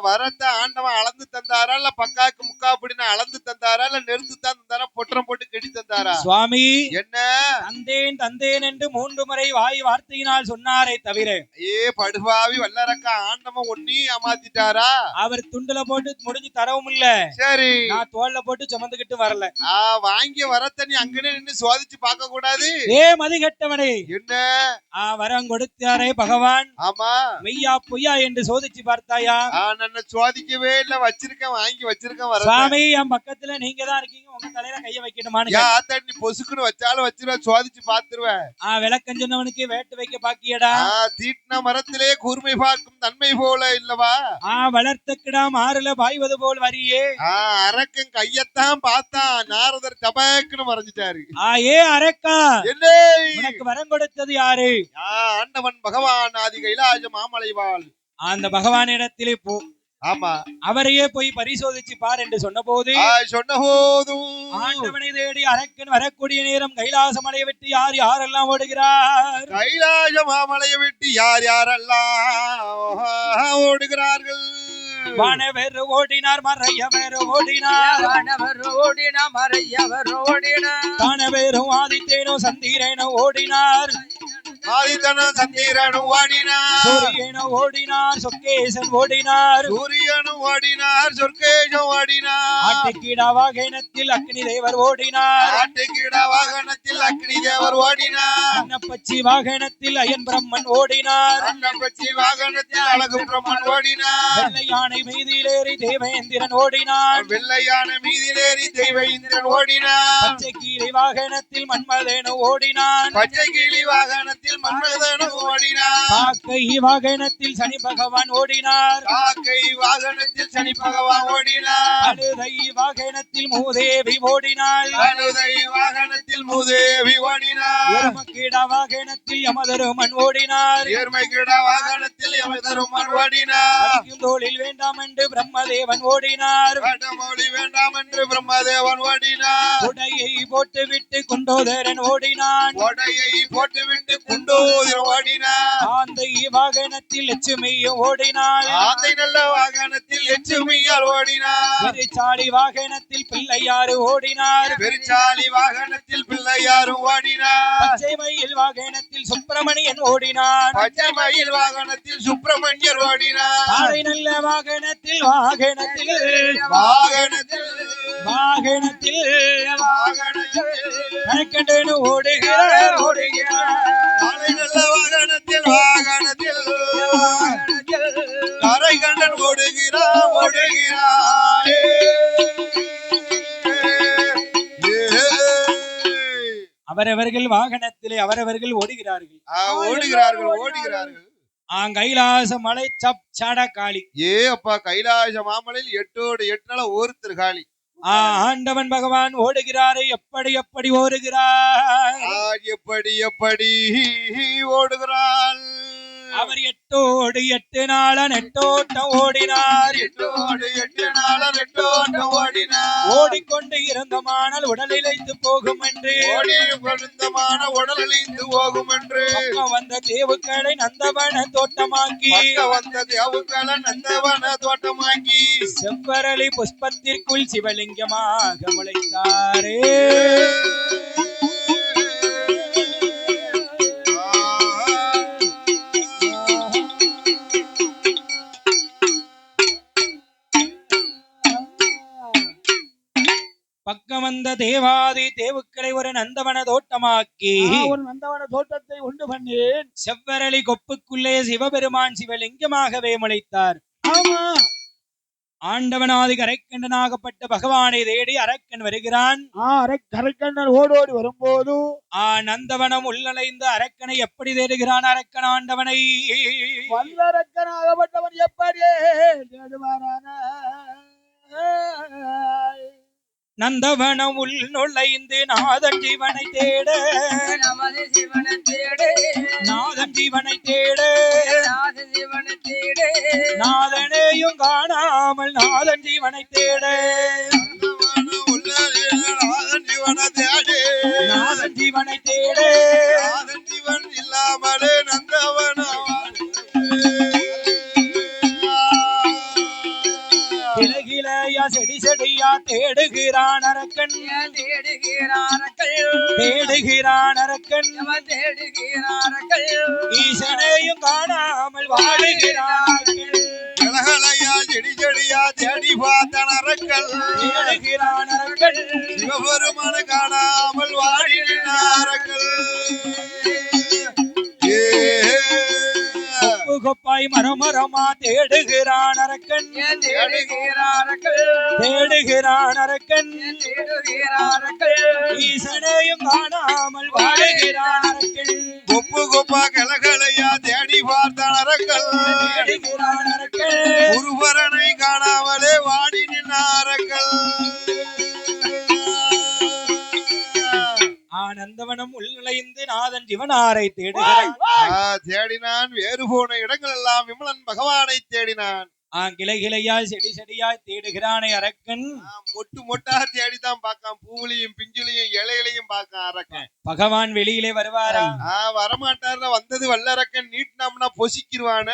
வரத்த ஆண்டவன் அளந்து தந்தாரா, இல்ல பக்காக்கு முக்கா அப்படின்னு அளந்து தந்தாரா, இல்ல நெருந்து தான் தந்தாரா, பொற்றம் போட்டு கெடி தந்தாரா? சுவாமி, என்ன தந்தேன் என்று 3 முறை வாய் வார்த்தையினால் சொன்னாரே தவிர, படுபாவி வல்லரக்கா, ஆண்டவன் ஒன்னி ஏமாத்திட்டாரா? அவர் துண்டுல போட்டு முடிஞ்சு தரவும் இல்ல, சரி நான் தோல்ல போட்டு சுமந்துகிட்டு வரல. வாங்கிய வரத்த நீ அங்கனே நின்னு சோதிச்சு பார்க்க கூடாது? ஏ மதிகட்டவனே, என்ன வரம் கொடுத்தாரே பகவான், ஆமா மெய்யா பொய்யா என்று சோதிச்சு பார்த்தாயா? நான் சோதிக்கவே இல்ல, வச்சிருக்கேன், வாங்கி வச்சிருக்கேன். வர சுவாமி, என் பக்கத்துல நீங்க தான் இருக்கீங்க, உங்க தலையில கைய வைக்கணுமான்னு நீ பொசுக்குன்னு வச்சாலும் வச்சிருவ, சோதிச்சு பாத்துருவேன். விளக்கம் சொன்னவனுக்கு வேட்டு வைக்க பாக்கியடா. தீட்டின மரத்திலே கூர்மை பார்க்கும் தன்மை போல இல்லவா? வளர்த்த கிடாம் ஆறுல பாய்வது போல் வரியே. அரக்கன் கையத்தான் பார்த்தான், நாரதர் டபக்குன்னு மறைஞ்சிட்டாரு. ஏ அரக்கா, என்ன உனக்கு வரம் கொடுத்தது யாரு? ஆண்டவன் பகவான் ஆதி கைலாச மாமலைவாள். அந்த பகவானிடத்திலே போ, ஆமா, அவரையே போய் பரிசோதிச்சு பார் என்று சொன்ன போதும் ஆண்டவனை தேடி அரக்கன் வரக்கூடிய நேரம் கைலாச மலையை விட்டு யாரெல்லாம் ஓடுகிறார்? கைலாச மாமலையை விட்டு யாரெல்லாம் ஓடுகிறார்கள்? வானவர் ஓடினார், மறையவர் ஓடினார், தானவேரும் ஆதித்தேனோ சந்திரனோ ஓடினார், ஆதித்தனும் சந்திரனும் ஓடினார், சூரியனும் ஓடினார், சொர்க்கேசன் ஓடினார், சூரியனும் ஓடினார், சொர்க்கேசன் ஓடினார், ஆட்டுக்கீடா வாகனத்தில் அக்னி தேவர் ஓடினார், ஆட்டுக்கீடா வாகனத்தில் அக்னி தேவர் ஓடினார், அன்னப்பச்சி வாகனத்தில் அயன் பிரம்மன் ஓடினார், அன்னப்பச்சி வாகனத்தில் அழகு பிரம்மன் ஓடினார், வெள்ளை யானை மீதிலேறி தேவேந்திரன் ஓடினார், வெள்ளை யானை மீதிலேறி தேவேந்திரன் ஓடினார், பச்சை கீழி வாகனத்தில் மன்மதேனு ஓடினான், பச்சை கீழி வாகனத்தில் மன்மதேனு ஓடினார், காக்கை வாகனத்தில் சனி பகவான் ஓடினார், காக்கை வாகனத்தில் சனி பகவான் ஓடினார், அழுதை வாகனத்தில் மூதேவி ஓடினாள், அழுதை வாகனத்தில் மூதேவி ஓடினார், எருமக்கீடா வாகனத்தில் யமதருமன் ஓடினார், எருமைக்கீடா வாகனத்தில் யமதருமன் ஓடினார், தோளில் வேண்டாம் என்று பிரம்மதேவன் ஓடினார், வடமொழி வேண்டாம் என்று பிரம்மதேவன் ஓடினார், உடையை போட்டுவிட்டு குண்டோதரன் ஓடினான், உடையை போட்டுவிட்டு குண்டோதரன் ஓடினார், ஆந்தை வாகனத்தில் லட்சுமியும் ஓடினாள், ஆந்தை நல்ல வாகனத்தில் லட்சுமியால் ஓடினார், பெருச்சாளி வாகனத்தில் பிள்ளையாறு ஓடினார், பெருச்சாளி வாகனத்தில் பிள்ளையாரும் ஓடினார், பச்சை மயில் வாகனத்தில் சுப்பிரமணியன் ஓடினான், பச்சை மயில் வாகனத்தில் சுப்பிரமணியர் ஓடினார், தாரை நல்ல வாகனத்தில் வாகனத்தில் வாகனத்தில் வாகனத்தில் வாகனத்தில் கணக்கண்டேனு ஓடுகிறார் ஓடுகிறார், தாரை நல்ல வாகனத்தில் வாகனத்தில் கரை கண்டன் ஓடுகிறார் ஓடுகிறார். அவரவர்கள் வாகனத்திலே அவரவர்கள் ஓடுகிறார்கள் ஓடுகிறார்கள் ஓடுகிறார்கள். கைலாச மலை சப் சட காளி. அப்பா கைலாச மாமலையில் 8 ஒருத்தர் காளி. ஆண்டவன் பகவான் ஓடுகிறாரே, எப்படி எப்படி ஓடுகிறார்? எப்படி ஓடுகிறாள்? அவர் 8 8 நெட்டோட்டம் ஓடினார், 8 நெட்டோட்டம் ஓடினார், ஓடிக்கொண்டு இருந்தமானால் உடல் இழைத்து போகும் என்று, உடல் இழைத்து போகும் என்று வந்த தேவுக்களை நந்தவன தோட்டமாக்கி, வந்த தேவுக்களை நந்தவன தோட்டமாக்கி செவ்வரளி புஷ்பத்திற்குள் சிவலிங்கமாக முளைத்தாரே. பக்கம் வந்த அந்த தேவாதி தேவுக்களை ஒரு நந்தவன தோட்டமாக்கி ஒரு நந்தவன தோட்டத்தை உண்டு பண்ணேன். செவ்வரளி கொப்புக்குள்ளே சிவபெருமான் சிவலிங்கமாகவே முளைத்தார். ஆமா, ஆண்டவனாதி கரைக்கண்டனாகப்பட்ட பகவானை தேடி அரக்கன் வருகிறான். கரைக்கண்ணன் ஓடோடி வரும்போது நந்தவனம் உள்ளடைந்த அரக்கனை எப்படி தேடுகிறான்? அரக்கன் ஆண்டவனை வல்லரக்கனாகப்பட்டவன் எப்படி தேடுவாரான? நந்தவனம் உள் நுழைந்து நாதன் ஜீவனை தேட, நமது சிவனை தேடு, நாதன் ஜீவனை தேட, நாதன் சிவனை தேடு, நாதனையும் காணாமல் நாதன் ஜீவனை தேட, நாதன் ஜீவனை தேடு, நாதன் ஜீவனை தேட, நாதன் ஜீவன் இல்லாமலே நந்தவனம் கிளகிளையா செடி செடியா தேடுகிறான் அரக்கன், தேடுகிறார்கள், தேடுகிறான் அரக்கன், தேடுகிறார்கள், ஈசனையும் காணாமல் வாடுகிறார்கள், கலகலையா செடி செடியா தேடி பார்த்தான் அரக்கன், தேடுகிறான் அரக்கன், சிவபெருமான காணாமல் வாடி நின்றார்கள். கொப்பு கொப்பாய் மரமரமா தேடுகிறான் அரக்கன், தேடுகிறார்கள், தேடுகிறான் அரக்கன், தேடுகிறார்கள், ஈசனையும் காணாமல் வாடுகிறான் அரக்கன், கொப்பு கொப்பா கலகலையா தேடி பார்த்தான் அரக்கன், தேடுகிறான் அரக்கன், குருபரனை காணாமலே வாடி நின்றார்கள். ஆனந்தவனம் உள்நுழைந்து நாதன் சிவனாரை தேடுகிறான். தேடினான், வேறு போன இடங்கள் எல்லாம் விமலன் பகவானை தேடினான். கிளை கிளையாய் செடி செடியாய் தேடுகிறானே அரக்கன், மொட்டு மொட்டா தேடிதான் பார்க்கான், பூவிலையும் பிஞ்சிலையும் இலையிலையும் பார்க்கான் அரக்கன். பகவான் வெளியிலே வருவாரா? வரமாட்டார, வந்தது வல்லரக்கன் நீட்டினோம்னா பொசிக்கிருவான.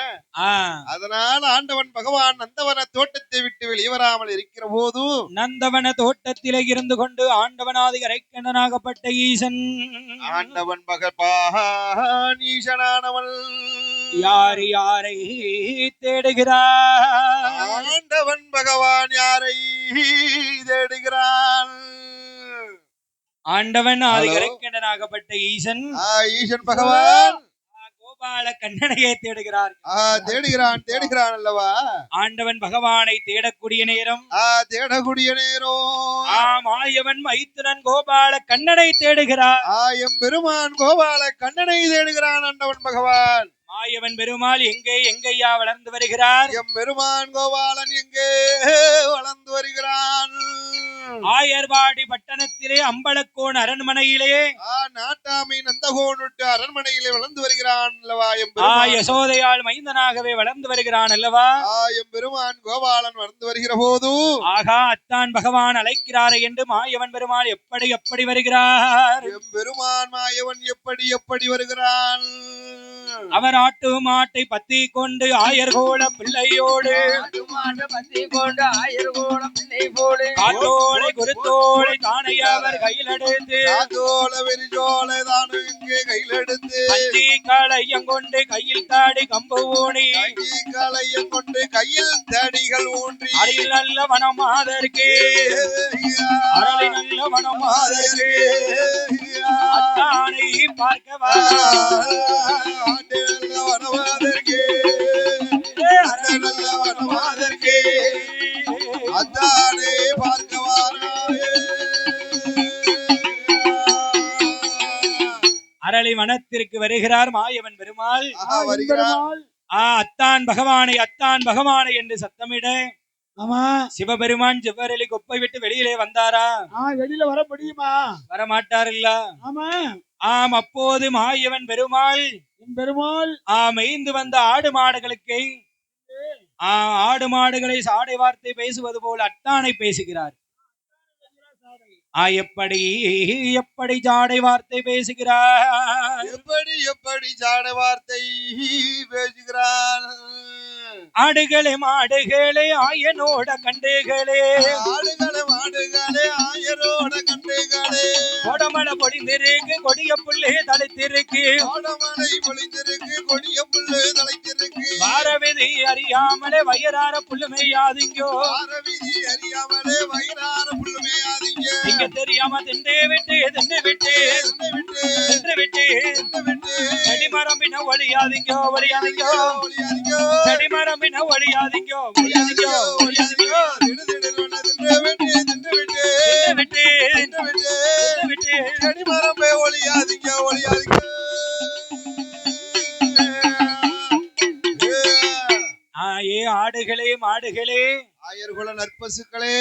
அதனால ஆண்டவன் பகவான் நந்தவன தோட்டத்தை விட்டு வெளிவராமல் இருக்கிற போது நந்தவன தோட்டத்திலே இருந்து கொண்டு ஆண்டவனாதி கரைக்கண்டனாகப்பட்ட ஈசன், ஆண்டவன் பகவான் ஈசனானவன் யார் யாரை தேடுகிறார்? ஆண்டவன் பகவான் யாரை தேடுகிறான்? ஆண்டவன் ஆதி கரைக்கண்டனாகப்பட்ட ஈசன், ஈசன் பகவான் கோபால கண்ணனையே தேடுகிறார். தேடுகிறான் அல்லவா? ஆண்டவன் பகவானை தேடக்கூடிய நேரம், தேடக்கூடிய நேரம் மாயவன் மைத்துனன் கோபால கண்ணனை தேடுகிறார். எம் பெருமான் கோபால கண்ணனை தேடுகிறான் ஆண்டவன் பகவான். மாயவன் பெருமாள் எங்கே எங்கையா வளர்ந்து வருகிறார்? எம் பெருமான் கோபாலன் எங்கே வளர்ந்து வருகிறான்? ஆயர்வாடி பட்டணத்திலே அம்பலக்கோன் அரண்மனையிலே, நாட்டாமை நந்தகோனுட்டு அரண்மனையிலே வளர்ந்து வருகிறான் அல்லவா? யசோதையால் மைந்தனாகவே வளர்ந்து வருகிறான் அல்லவா? எம் பெருமான் கோபாலன் வளர்ந்து வருகிற போது ஆகா அத்தான் பகவான் அழைக்கிறாரே என்று மாயவன் பெருமாள் எப்படி எப்படி வருகிறார்? எம் பெருமான் மாயவன் எப்படி எப்படி வருகிறான்? அவர் ஆட்டு மாட்டை பத்தி கொண்டு ஆயர்கோள பிள்ளையோடு, பத்தி கொண்டு ஆயர்கோள பிள்ளை போடு, காத்தோலை குருத்தோலை தானை அவர் கையில் எடுத்து, காத்தோல வெறிஜோலை தானு இங்கே கையில் எடுத்து, கஞ்சி காளையம் கொண்டு கையில் தாடி கம்பு ஊனி, காளையம் கொண்டு கையில் தடிகள் ஊன்றி, அடியில் நல்ல வனமாதற்கு, அரளி நல்ல வனமாதற்கு அத்தானை பார்க்கவா, அத்தானே பார்க்கவாரே. அரளி வனத்திற்கு வருகிறார் மாயவன் பெருமாள். வருகிறார். அத்தான் பகவானை என்று சத்தமிட, ஆமா சிவபெருமான் செவ்வரளி கொப்பை விட்டு வெளியிலே வந்தாரா? வெளியில வர முடியுமா? வரமாட்டாருல்ல. ஆமா. அப்போது மாயவன் பெருமாள் மேய்ந்து வந்த ஆடு மாடுகளை சாடை வார்த்தை பேசுவது போல் அத்தானை பேசுகிறார். எப்படி எப்படி ஜாடை வார்த்தை பேசுகிறார்? எப்படி எப்படி ஜாடை வார்த்தை பேசுகிறார்? ஆடுகளே மாடுகளே ஆயனோட கண்டுகளே ஆடுகளே மாடுகளே ஆயரோட கண்டுகளே கொடமலை பொழிந்திருக்கு கொடிய புள்ளே தளித்திருக்கு கோடமலை பொழிந்திருக்கு கொடிய புல்லு தலைத்திருக்கு வாரவிதி அறியாமலே வயறார புல்லு மேயாதிங்கோ வாரவிதி அறியாமலே வயிறார புல்லுமையாதீங்க இங்க தெரியாம திண்டு விட்டு செடிமரம் பின்ன ஒழியாதீங்கோ செடிமரம் பின்ன ஒழியாதீங்கோ செடிமரம் ஒழியாதீங்க ஏ ஆடுகளே மாடுகளே ஆயர்குல நற்பசுக்களே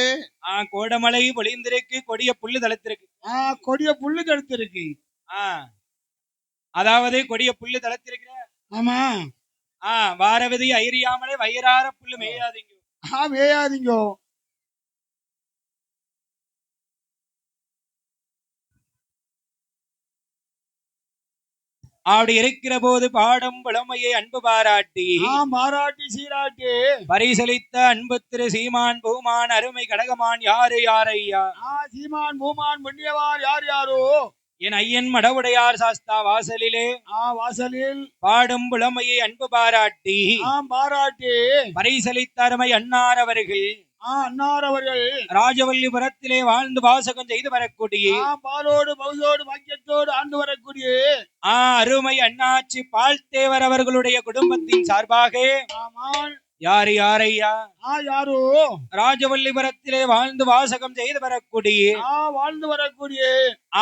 கோடமலை பொழிந்திருக்கு கொடிய புல்லு தளத்திருக்கு கொடிய புல்லு தடுத்திருக்கு. அதாவது கொடிய புல்லு தளத்திருக்கிற ஆமா வாரவிதி ஐறியாமலே வயிறார புல்லு மேயாதீங்க மேயாதீங்கோ. அப்படி இருக்கிற போது பாடம் புலமையை அன்பு பாராட்டி சீராட்டி பரிசளித்த அன்பு திரு சீமான் பூமான் அருமை கடகமான் யாரு யாரையா சீமான் பூமான் புண்ணியவான் யாரோ என் ஐயன் மடவுடையார் சாஸ்தா வாசலிலே வாசலில் பாடும் புலமையை அன்பு பாராட்டி பரிசளித்த அருமை அன்னார் அவர்கள் ராஜவல்லிபுரத்திலே வாழ்ந்து வாசகம் செய்து வரக்கூடிய பாலோடு பௌசோடு பாக்கியத்தோடு ஆண்டு வரக்கூடிய அருமை அண்ணாச்சி பால்தேவர் அவர்களுடைய குடும்பத்தின் சார்பாக யாரு யாரையா யாரோ ராஜவல்லிபுரத்திலே வாழ்ந்து வாசகம் செய்து வரக்கூடிய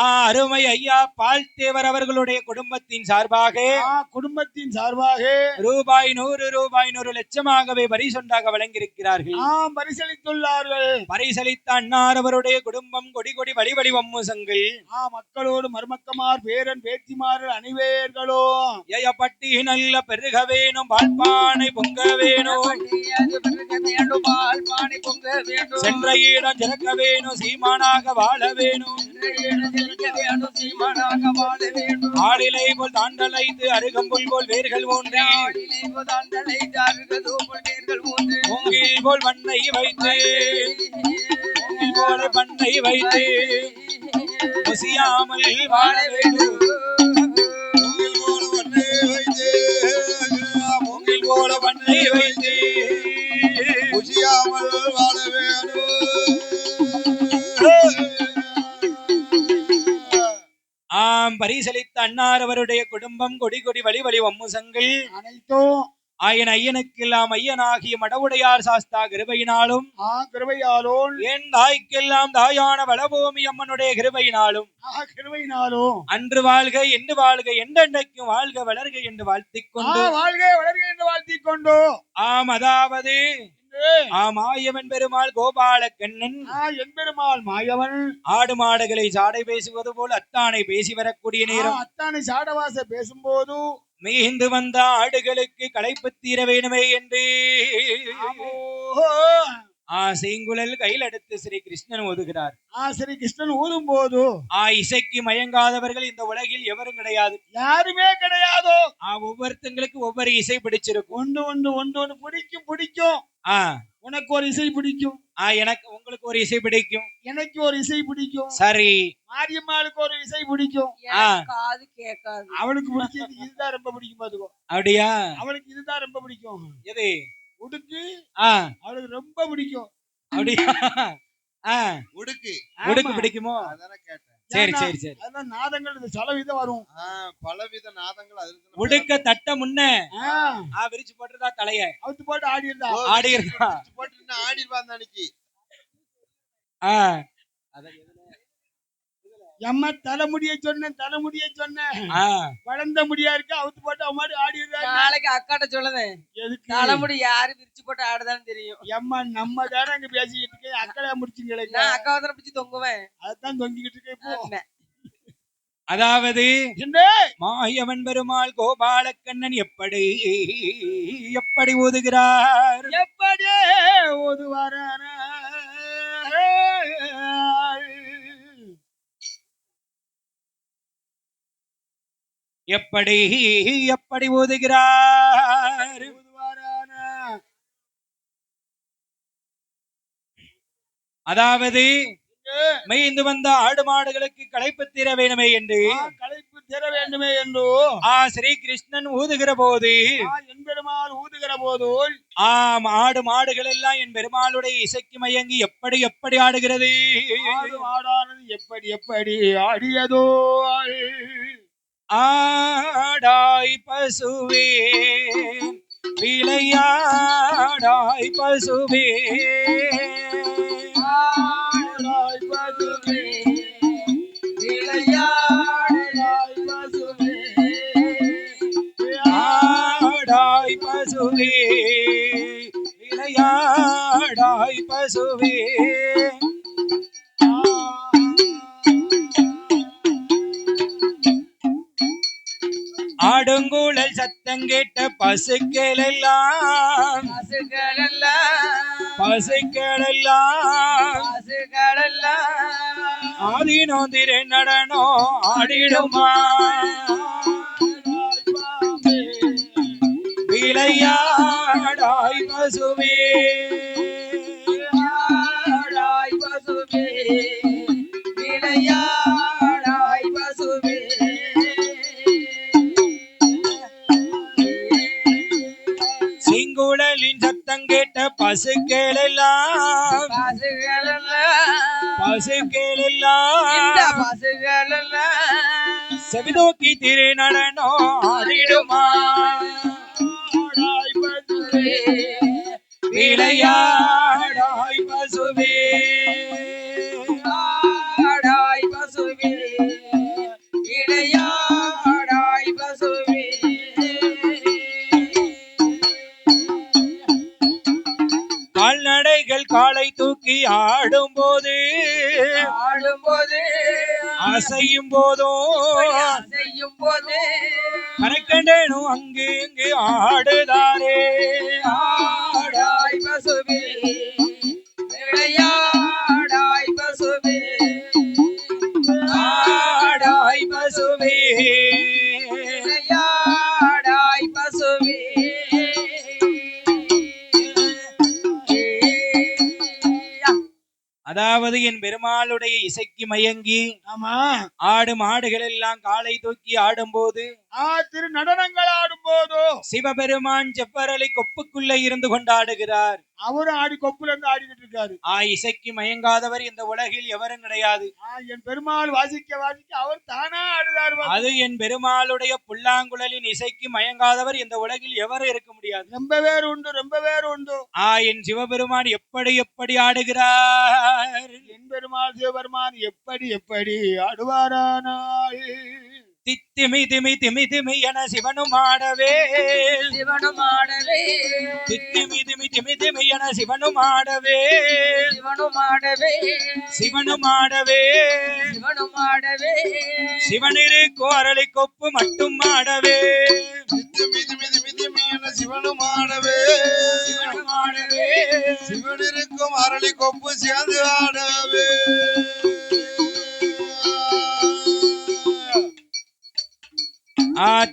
அருமை ஐயா பால்தேவர் அவர்களுடைய குடும்பத்தின் சார்பாக ரூபாய் 100 லட்சமாகவே பரிசொன்றாக வழங்கியிருக்கிறார்கள் பரிசளித்துள்ளார்கள். பரிசளித்த அன்னார் அவருடைய குடும்பம் கொடி கொடி வழி வம்முசங்கள் மக்களோடு மருமக்கமார் பேரன் பேத்திமார்கள் அணிவேர்களோ பட்டி நல்ல பெருக வேணும் பால்பானை பொங்க வேணும் சென்ற இடம் சிறக்க வேணும் சீமானாக வாழ வேணும் ஆடிலை போல் தாண்டலைத்து அருகம்புல் போல் வேர்கள் ஊன்றி மூங்கில் போல் பண்ணை வைத்து முசியாமல் வாழ வேண்டும் மூங்கில் போல பண்ணை வைத்து முசியாமல் வாழ வேணும். பரிசளித்த அன்னார் அவருடைய குடும்பம் கொடி கொடி வழி வம்முசங்கள் அனைத்தும் ஆயன் ஐயனுக்கெல்லாம் ஐயனாகிய மடவுடையார் சாஸ்தா கிருபையினாலும் என் தாய்க்கெல்லாம் தாயான வளபூமி அம்மனுடைய கிருபையினாலும் அன்று வாழ்க என்று வாழ்க என்றென்றைக்கும் வாழ்க வளர்க என்று வாழ்த்திக் கொண்டு அதாவது மாயவன் பெருமாள் கோபால கண்ணன் பெருமாள் மாயவன் ஆடு மாடுகளை சாடை பேசுவது போல் அத்தானை பேசி வரக்கூடிய நேரம் அத்தானை சாடவாச பேசும்போது மீண்டு வந்த ஆடுகளுக்கு களைப்பு தீர வேணுமே என்று செங்குழல் கையில் எடுத்து ஸ்ரீ கிருஷ்ணன் ஓதுகிறார். ஸ்ரீ கிருஷ்ணன் ஊதும் போது இசைக்கு மயங்காதவர்கள் இந்த உலகில் எவரும் கிடையாது, யாருமே கிடையாது. ஒவ்வொருத்தங்களுக்கு ஒவ்வொரு இசை பிடிச்சிருக்கும். ஒன்று பிடிக்கும். உனக்கு ஒரு இசை பிடிக்கும், எனக்கு உங்களுக்கு ஒரு இசை பிடிக்கும், எனக்கு ஒரு இசை பிடிக்கும். சரி, மாரியம்மாளுக்கு ஒரு இசை பிடிக்கும், காது கேட்காது. அவளுக்கு பிடிச்சது இதுதான் ரொம்ப பிடிக்கும். பாத்துக்கோ. அப்படியா? அவளுக்கு இதுதான் ரொம்ப பிடிக்கும். எது? உடுக்கு. அவளுக்கு ரொம்ப பிடிக்கும். அப்படியா? உடுக்கு பிடிக்குமோ? சரி சரி சரி. அதான் நாதங்கள் பலவித வரும், பலவித நாதங்கள். உடுக்க தட்ட முன்ன விரிச்சு போட்டுறதா, தலைய அவுத்து போட்டு ஆடிடுறா போட்டு ஆடிடுவான் அன்னைக்கு. எம்ம தலைமுடிய சொன்ன வளர்ந்த முடியா இருக்கு, அவுத்து போட்டு அவ மாதிரி ஆடிடுறா. நாளைக்கு அக்காட்ட சொல்லுதேன், தலைமுடி யாரு விரிச்சு போட்டு ஆடுதான்னு தெரியும். எம்மா நம்ம தானே அங்க பேசிக்கிட்டு இருக்கு, அக்கடா முடிச்சுங்களே. அக்காவை தானே பிடிச்சி தொங்குவேன், அதுதான் தொங்கிக்கிட்டு இருக்கேன் இப்போ. அதாவது மாயவன் பெருமாள் கோபாலக்கண்ணன் எப்படி ஓதுகிறார், எப்படி ஓதுவாரான எப்படி ஓதுகிறார். அதாவது மேய்ந்து வந்த ஆடு மாடுகளுக்கு களைப்பு தீர வேணுமே என்று களைப்பு தர வேண்டுமே என்று ஸ்ரீ கிருஷ்ணன் ஊதுகிற போது என் பெருமாள் ஊதுகிற போது ஆடு மாடுகள் எல்லாம் என் பெருமாளுடைய இசைக்கு மயங்கி எப்படி எப்படி ஆடுகிறது. ஆடானது எப்படி எப்படி ஆடியதோ. ஆடாய் பசுவே விளையாடாய் பசுவே ஆடாய் பசுவே விளையாடாய் பசுவே ஆடாய் பசுவே விளையாடாய் பசுவே. ஆடுங்குழல் சத்தம் கேட்ட பசுக்கள் எல்லாம் ஆதி நோந்திர நடனோ ஆடிடுமா. விளையாடாய் பசுவே ஆடாய் பசுவே விளையாடாய் பசுவே. சிங்குழலின் சத்தம் கேட்ட பசுக்கள் எல்லாம் செவிதோக்கி திரு நடனோ ஆடிடுமா. விளையாடாய் பசுவே ஆடாய் பசுவே விளையாடாய் பசுவே. கால்நடைகள் காலை தூக்கி ஆடும்போது அசையும் போதோ கணக்கண்டேனும் அங்கு இங்கு ஆடுதாரே. ஆடாய் பசுவே விளையாடாய் பசுவே ஆடாய் பசுவே விளையாடாய் பசுவே. அதாவது என் பெருமாளுடைய இசைக்கு மயங்கி ஆடு மாடுகள் எல்லாம் காலை தூக்கி ஆடும்போது திரு நடனங்கள் ஆடும் போதோ சிவபெருமான் செப்பரளி கொப்புக்குள்ளே இருந்து கொண்டாடுகிறார். அவரும் ஆடி கொப்புல இருந்து ஆடிக்கிட்டு இருக்காரு. இசைக்கு மயங்காதவர் இந்த உலகில் எவரும் கிடையாது. என் பெருமாள் வாசிக்க வாசிக்க அவர் தானா ஆடுதார். அது என் பெருமாளுடைய புல்லாங்குழலின் இசைக்கு மயங்காதவர் இந்த உலகில் எவரும் இருக்க முடியாது. ரொம்ப பேர் உண்டு ரொம்ப பேர் உண்டு. என் சிவபெருமான் எப்படி எப்படி ஆடுகிறார். என் பெருமாள் சிவபெருமான் எப்படி எப்படி ஆடுவாரானால் தித்திமி திமி திமி திமி என சிவனும் ஆடவே தித்திமி திமி திமி திமி என சிவனும் ஆடவே சிவனிருக்கும் அரளி கொப்பு மட்டும் ஆடவே சிவனும் ஆடவே சிவனிருக்கும் அரளி கொப்பு சேர்ந்து ஆடவே.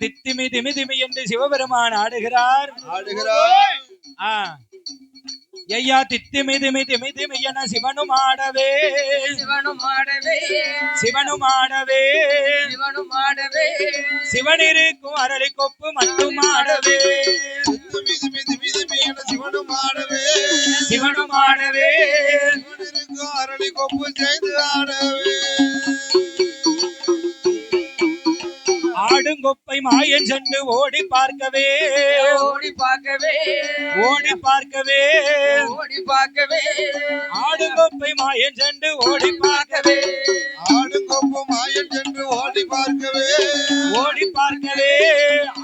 தித்திமி திமி திமி என்று சிவபெருமான் ஆடுகிறார். ஐயா தித்திமி திமி திமி திமி என சிவனும் ஆடவே சிவனிருக்கும் அரளி கொப்பு மட்டும் ஆடவே சிவனும் ஆடவே சிவனிருக்கும் அரளி கொப்பு செய்து ஆடவே. ஆடுங்கொப்பை மாயன் சென்று ஓடி பார்க்கவே ஆடுங்கொப்பை மாயன் சென்று ஓடி பார்க்கவே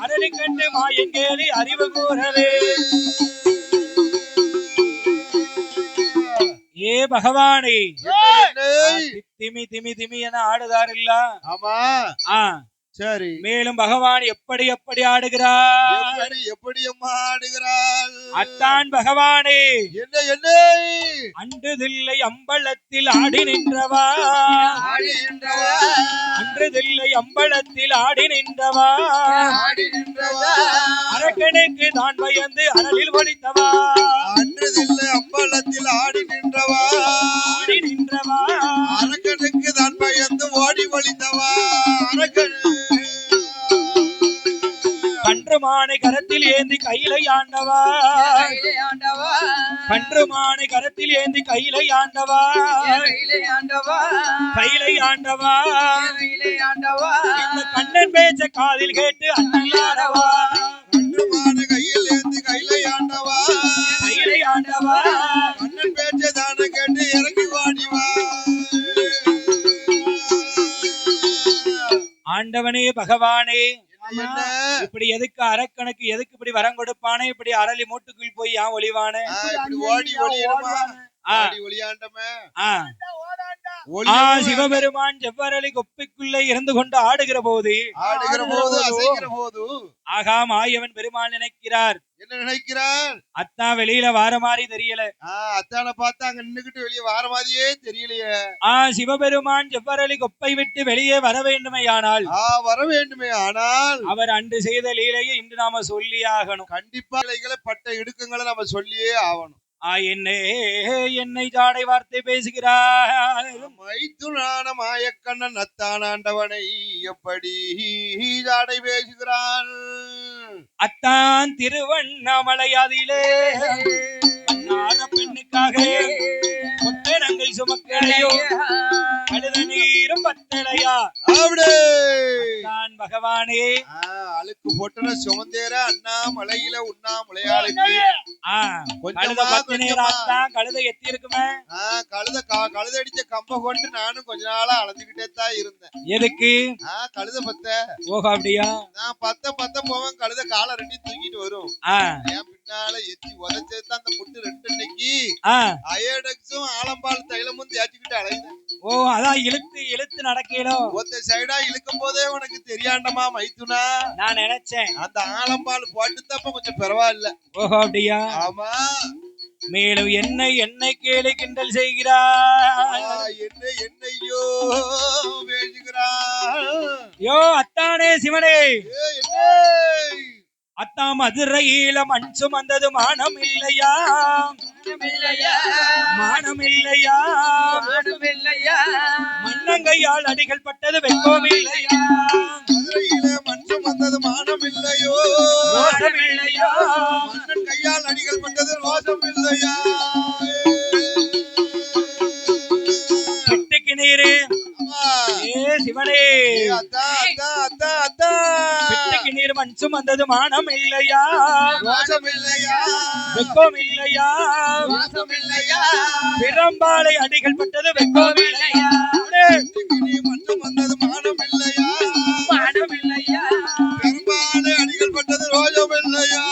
அரளி கண்டு மாயன் கேலி அறிவு கூறவே. ஏ பகவானே திமி திமி திமி என ஆடுதார் இல்ல. சரி. மேலும் பகவான் எப்படி எப்படி ஆடுகிறார், எப்படி அம்மா ஆடுகிறாள். அத்தான் பகவானே என்ன என்ன அன்றுதில்லை அம்பலத்தில் ஆடி நின்றவா, ஆடுகின்றவா, அன்றுதில்லை அம்பலத்தில் ஆடி நின்றவா, ஆடுகின்றவா, அரக்கனுக்கு தான் பயந்து அனலில் ஒளித்தவா, அன்றுதில்லை அம்பலத்தில் ஆடி நின்றவா, ஆடி நின்றவா, அரக்கனுக்கு தான் பயந்து ஓடி ஒளிந்தவா, அரக்கன் கன்றுமானை கரத்தில் ஏந்தி கையிலை ஆண்டவா, கன்றுமானை கரத்தில் ஏந்தி கையிலை ஆண்டவா, கையிலை ஆண்டவா, இந்த கண்ணன் பேச்ச காதில் கேட்டு அண்ணலாடவா, கன்றுமான கையில் ஏந்தி கையிலை ஆண்டவா, கையிலை ஆண்டவா, கண்ணன் பேச்சை தானே கேட்டு இறங்கி வாடிவா. ஆண்டவனே பகவானே என்ன இப்படி எதுக்கு அரக்கனுக்கு எதுக்கு இப்படி வரம் கொடுப்பானே, இப்படி அரளி மூட்டுக்குள் போய் ஏன் ஒளிவானே, இப்படி ஓடி ஒளியணுமா, ஓடி ஒளியாண்டமே. சிவபெருமான் செவ்வரளி கொப்பைக்குள்ளே இருந்து கொண்டு ஆடுகிற போது அசைகிற போது ஆகா மாயவன் பெருமாள் நினைக்கிறார், என்ன நினைக்கிறார், அத்தான் வெளியில வார மாதிரி தெரியல, அத்தான பார்த்தா அங்க நின்னுகிட்டு வெளியே வார மாதிரியே தெரியலையே. சிவபெருமான் செவ்வரளி கொப்பை விட்டு வெளியே வர வேண்டுமையானால் வர வேண்டுமே, ஆனால் அவர் அன்று செய்த லீலையை இன்று நாம சொல்லி ஆகணும். கண்டிப்பா இலைகளை பட்ட இடுக்கங்களை நம்ம சொல்லியே ஆகணும். என்னை ஜாடை வார்த்தை பேசுகிறார், மைத்துனான மாயக்கண்ணன் அத்தானாண்டவனை எப்படி ஜாடை பேசுகிறான். அத்தான் திருவண்ணாமலையாதிலே பெண்ணுக்காக ஒட்டனங்கள் சுமக்கலையோ கழுத நீரும் பத்தலையா, பகவானே அழுக்கு போட்டன சுமந்தேர அண்ணா மலையில உண்ணா முளையாளுக்கு கழுதை எத்தி இருக்குமே, கழுத அடிச்ச கம்ப கொண்டு நானும் கொஞ்ச நாளா அளந்துகிட்டே தான் இருந்தேன். எதுக்கு, கழுத பத்த. ஓஹோ அப்படியா, நான் பத்த போவேன், கழுத காலை ரெண்டையும் தூக்கிட்டு வரும். என் பின்னால எத்தி உதச்சது அந்த முட்டு ரெண்டு இன்னைக்கு அயோடெக்ஸும் ஆலம்பால் தைலமும் தேய்ச்சிக்கிட்டு அலையுது. ஓ அதான் இழுத்து இழுத்து நடக்கணும், ஒத்த சைடா இழுக்கும் போதே உனக்கு தெரியாண்டமா மைத்துனா, நான் நினைச்சேன் அந்த ஆலம்பால் போட்டு தப்ப கொஞ்சம் பரவாயில்ல. ஓஹோ அப்படியா, ஆமா. மேலும் என்னை கேலி கிண்டல் செய்கிறார், என்னையோ பேசுகிறார். யோ அத்தானே சிவனே, அத்தா மதுரையில மண் சுமந்தது மானம் இல்லையா, மானம் இல்லையா, மன்னங்கையால் அடிகள் பட்டது வெட்கம் இல்லையா, மதுரையில மண் சுமந்தது மானம் இல்லையோ, ரோஷம் இல்லையா, மன்னன் கையால் அடிகள் பட்டது ரோஷம் இல்லையா. கிட்டுக்கு நீரு சிவனே, கிட்டுக்கு நீர் மண் சுமந்தது மானம் இல்லையா, ரோஷம் இல்லையா, வெட்கம் இல்லையா, ரோஷம் இல்லையா, பிரம்பாலை அடிகள் பட்டது வெட்கம் இல்லையா, நீ மண் சுமந்தது மானம் இல்லையா, மானம் இல்லையா, பெரும்பாலை அடிகள் பட்டது ரோஷம் இல்லையா.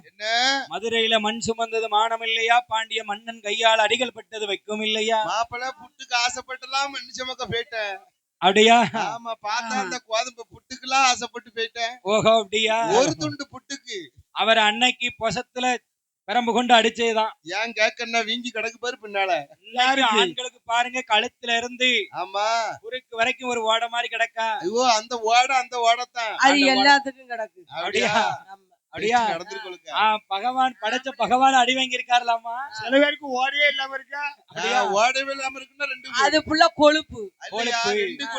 என்ன மதுரையில மண் சுமந்தது மானம் இல்லையா, பாண்டிய மன்னன் கையால் அடிகள் பட்டது வைக்கும் இல்லையா, மாப்பிள்ள புட்டுக்கு ஆசைப்பட்டுலாம் மண் சுமக்க போயிட்டேன். அப்படியா, ஆமா, பார்த்தா அந்த கோதுமை புட்டுக்குலாம் ஆசைப்பட்டு போயிட்டேன். ஓஹோ அப்படியா, ஒரு துண்டு புட்டுக்கு அவர் அன்னைக்கு பொசத்துல பெரம்பு கொண்டு அடிச்சதுதான். ஏன் கேக்கன்னா வீங்கி கிடக்கு பாரு பின்னால. ஆண்களுக்கு பாருங்க கழுத்துல இருந்து ஆமா குறுக்கு வரைக்கும் ஒரு ஓட மாதிரி கிடக்கா. ஐயோ அந்த ஓடத்தான் அது எல்லாத்துக்கும் கிடக்கு. அப்படியா அப்படியா நடந்துருக்கோங்க. பகவான் படைச்ச பகவான் அடி வாங்கி இருக்காருலாமா. சில பேருக்கு ஓடவே இல்லாம இருக்கா. அப்படியா ஓடவே இல்லாம இருக்குன்னா ரெண்டு அது ஃபுல்லா கொழுப்பு.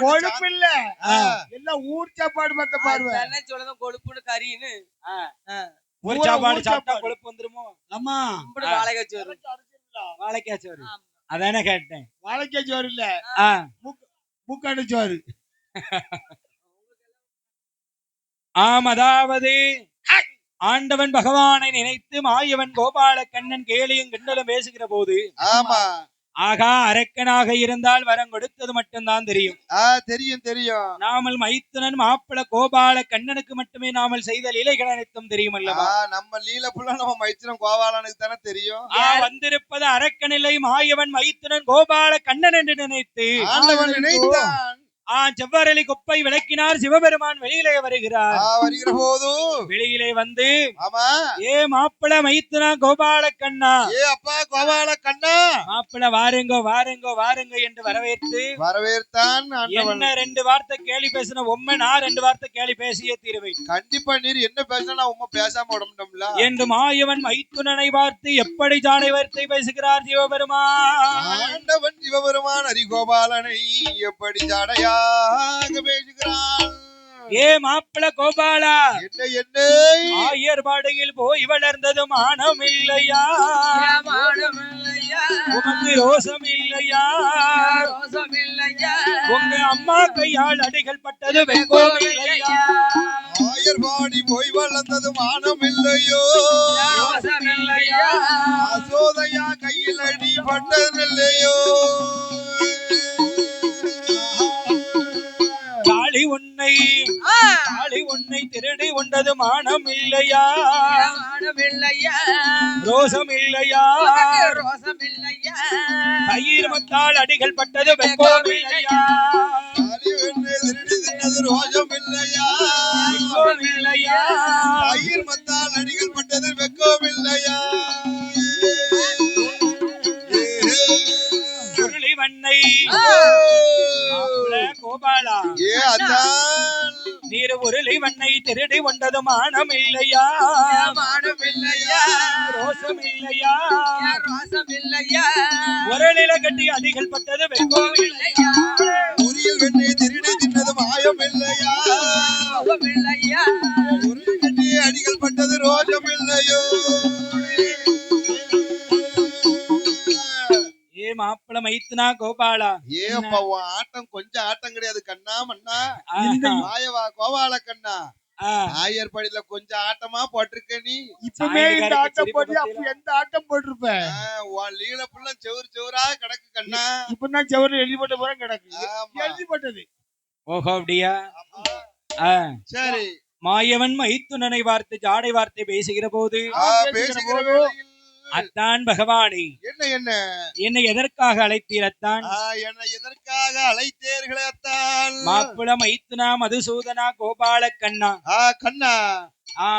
கொழுப்பு இல்ல எல்லாம் ஊர் சாப்பாடு மத்த பாருங்க. என்ன சொல்றதும் கொழுப்புன்னு கறின்னு ஒரு சாப்பாடு சாப்பிட்டா கொழுப்பு வந்துருமோ. ஆமா வாழைக்காய் சோறு. வாழைக்காய் சோறு அதானே கேட்டேன். வாழைக்காய் சோறு இல்ல மூக்காடு சோறு. அதாவது ஆண்டவன் பகவானை நினைத்து மாயவன் கோபால கண்ணன் கேலியும் கிண்டலும் பேசுகிற போது ஆமா ஆகா அரக்கனாக இருந்தால் வரம் கொடுத்தது மட்டும்தான் தெரியும். தெரியும் தெரியும். நாமல் மைத்துனன் மாப்பிள கோபால கண்ணனுக்கு மட்டுமே நாமல் செய்த லீலைகள் அனைத்தும் தெரியும் அல்லவா? நம்ம லீல புள்ள நம்ம மைத்துனன் கோபாலனுக்கு தானே தெரியும். வந்திருப்பது அரக்கனில்லை மாயவன் மைத்துனன் கோபால கண்ணன் என்று நினைத்து ஆண்டவன் நினைத்தான். செவ்வரளி கொப்பை விளக்கினார். சிவபெருமான் வெளியிலே வருகிறார். வருகிற போது வெளியிலே வந்து ஆமா ஏ மாப்பிள மைத்துனா கோபால கண்ணா, ஏ அப்பா கோபால கண்ணா, மாப்பிள வாருங்கோ வாருங்கோ வாருங்க என்று வரவேற்தான். என்ன 2 வார்த்தை கேலி பேசின உண்மை, நான் 2 வார்த்தை கேலி பேசியே தீருவேன். கண்டிப்பா நீர் என்ன பேசினா உண்மை பேசாம விடணும்ல என்று மாயவன் மைத்துனனை பார்த்து எப்படி ஜாடை வார்த்தை பேசுகிறார் சிவபெருமான். ஆண்டவன் சிவபெருமான் ஹரிகோபாலனை எப்படி ஜாடையா பேசுகிறான். ஏ மாப்பிள கோபாலா, என்ன என்ன ஆயர்பாடையில் போய் வளர்ந்தது மானம் இல்லையா? உனக்கு ரோசம் இல்லையா? உங்க அம்மா கையால் அடிகள் பட்டது வெங்கோம் இல்லையா? ஆயர்பாடி போய் வளர்ந்தது மானம் இல்லையோ? அசோதையா கையில் அடி பட்டது இல்லையோ? காளி உன்னை திருடி உண்டது மானம் இல்லையா? ரோசம் இல்லையா? தயிர் மத்தால் அடிகள் பட்டது வெங்கோம் இல்லையா? ரோஜம் இல்லையா? இல்லையா? தயிர் மத்தால் அடிகள் பட்டது வெங்கோம் இல்லையா? கோபாலா, நீர் உருளி வண்ணை திருடி கொண்டது மானம் இல்லையா? ரோசம் இல்லையா? உரலில கட்டி அதிகள் பட்டது வெங்கோம் இல்லையா? உரியில் வெண்ணை திருடி தின்னது மாயம் இல்லையா? உருளி கட்டி அடிகள் பட்டது ரோஜம் இல்லையோ? மாப்பிள மைத்துனா கோபாலா, ஏப்பா ஆட்டம் கொஞ்சம் ஆட்டம் கிடையாது கண்ணா மண்ணா. மாயவா கோபால கண்ணா, ஆயர்படியில கொஞ்சம் ஆட்டமா போட்டிருக்க நீ. இப்பவே இந்த ஆட்டம் போட்டு அப்ப எந்த ஆட்டம் போட்டிருப்ப? லீல புள்ள செவரா கிடக்கு கண்ணா. இப்பதான் செவரு எழுதி போட்ட போற கிடக்கு. எழுதி போட்டது. ஓஹோ அப்படியா? சரி. மாயவன் மைத்துனனை வார்த்தை ஜாடை வார்த்தை பேசுகிற போது அத்தான் பகவானே, என்னை எதற்காக அழைத்தீர் அத்தான்? என்னை எதற்காக அழைத்தீர்களே அத்தான்? மாப்பிள மைத்துனா மதுசூதனா கோபால கண்ணா. கண்ணா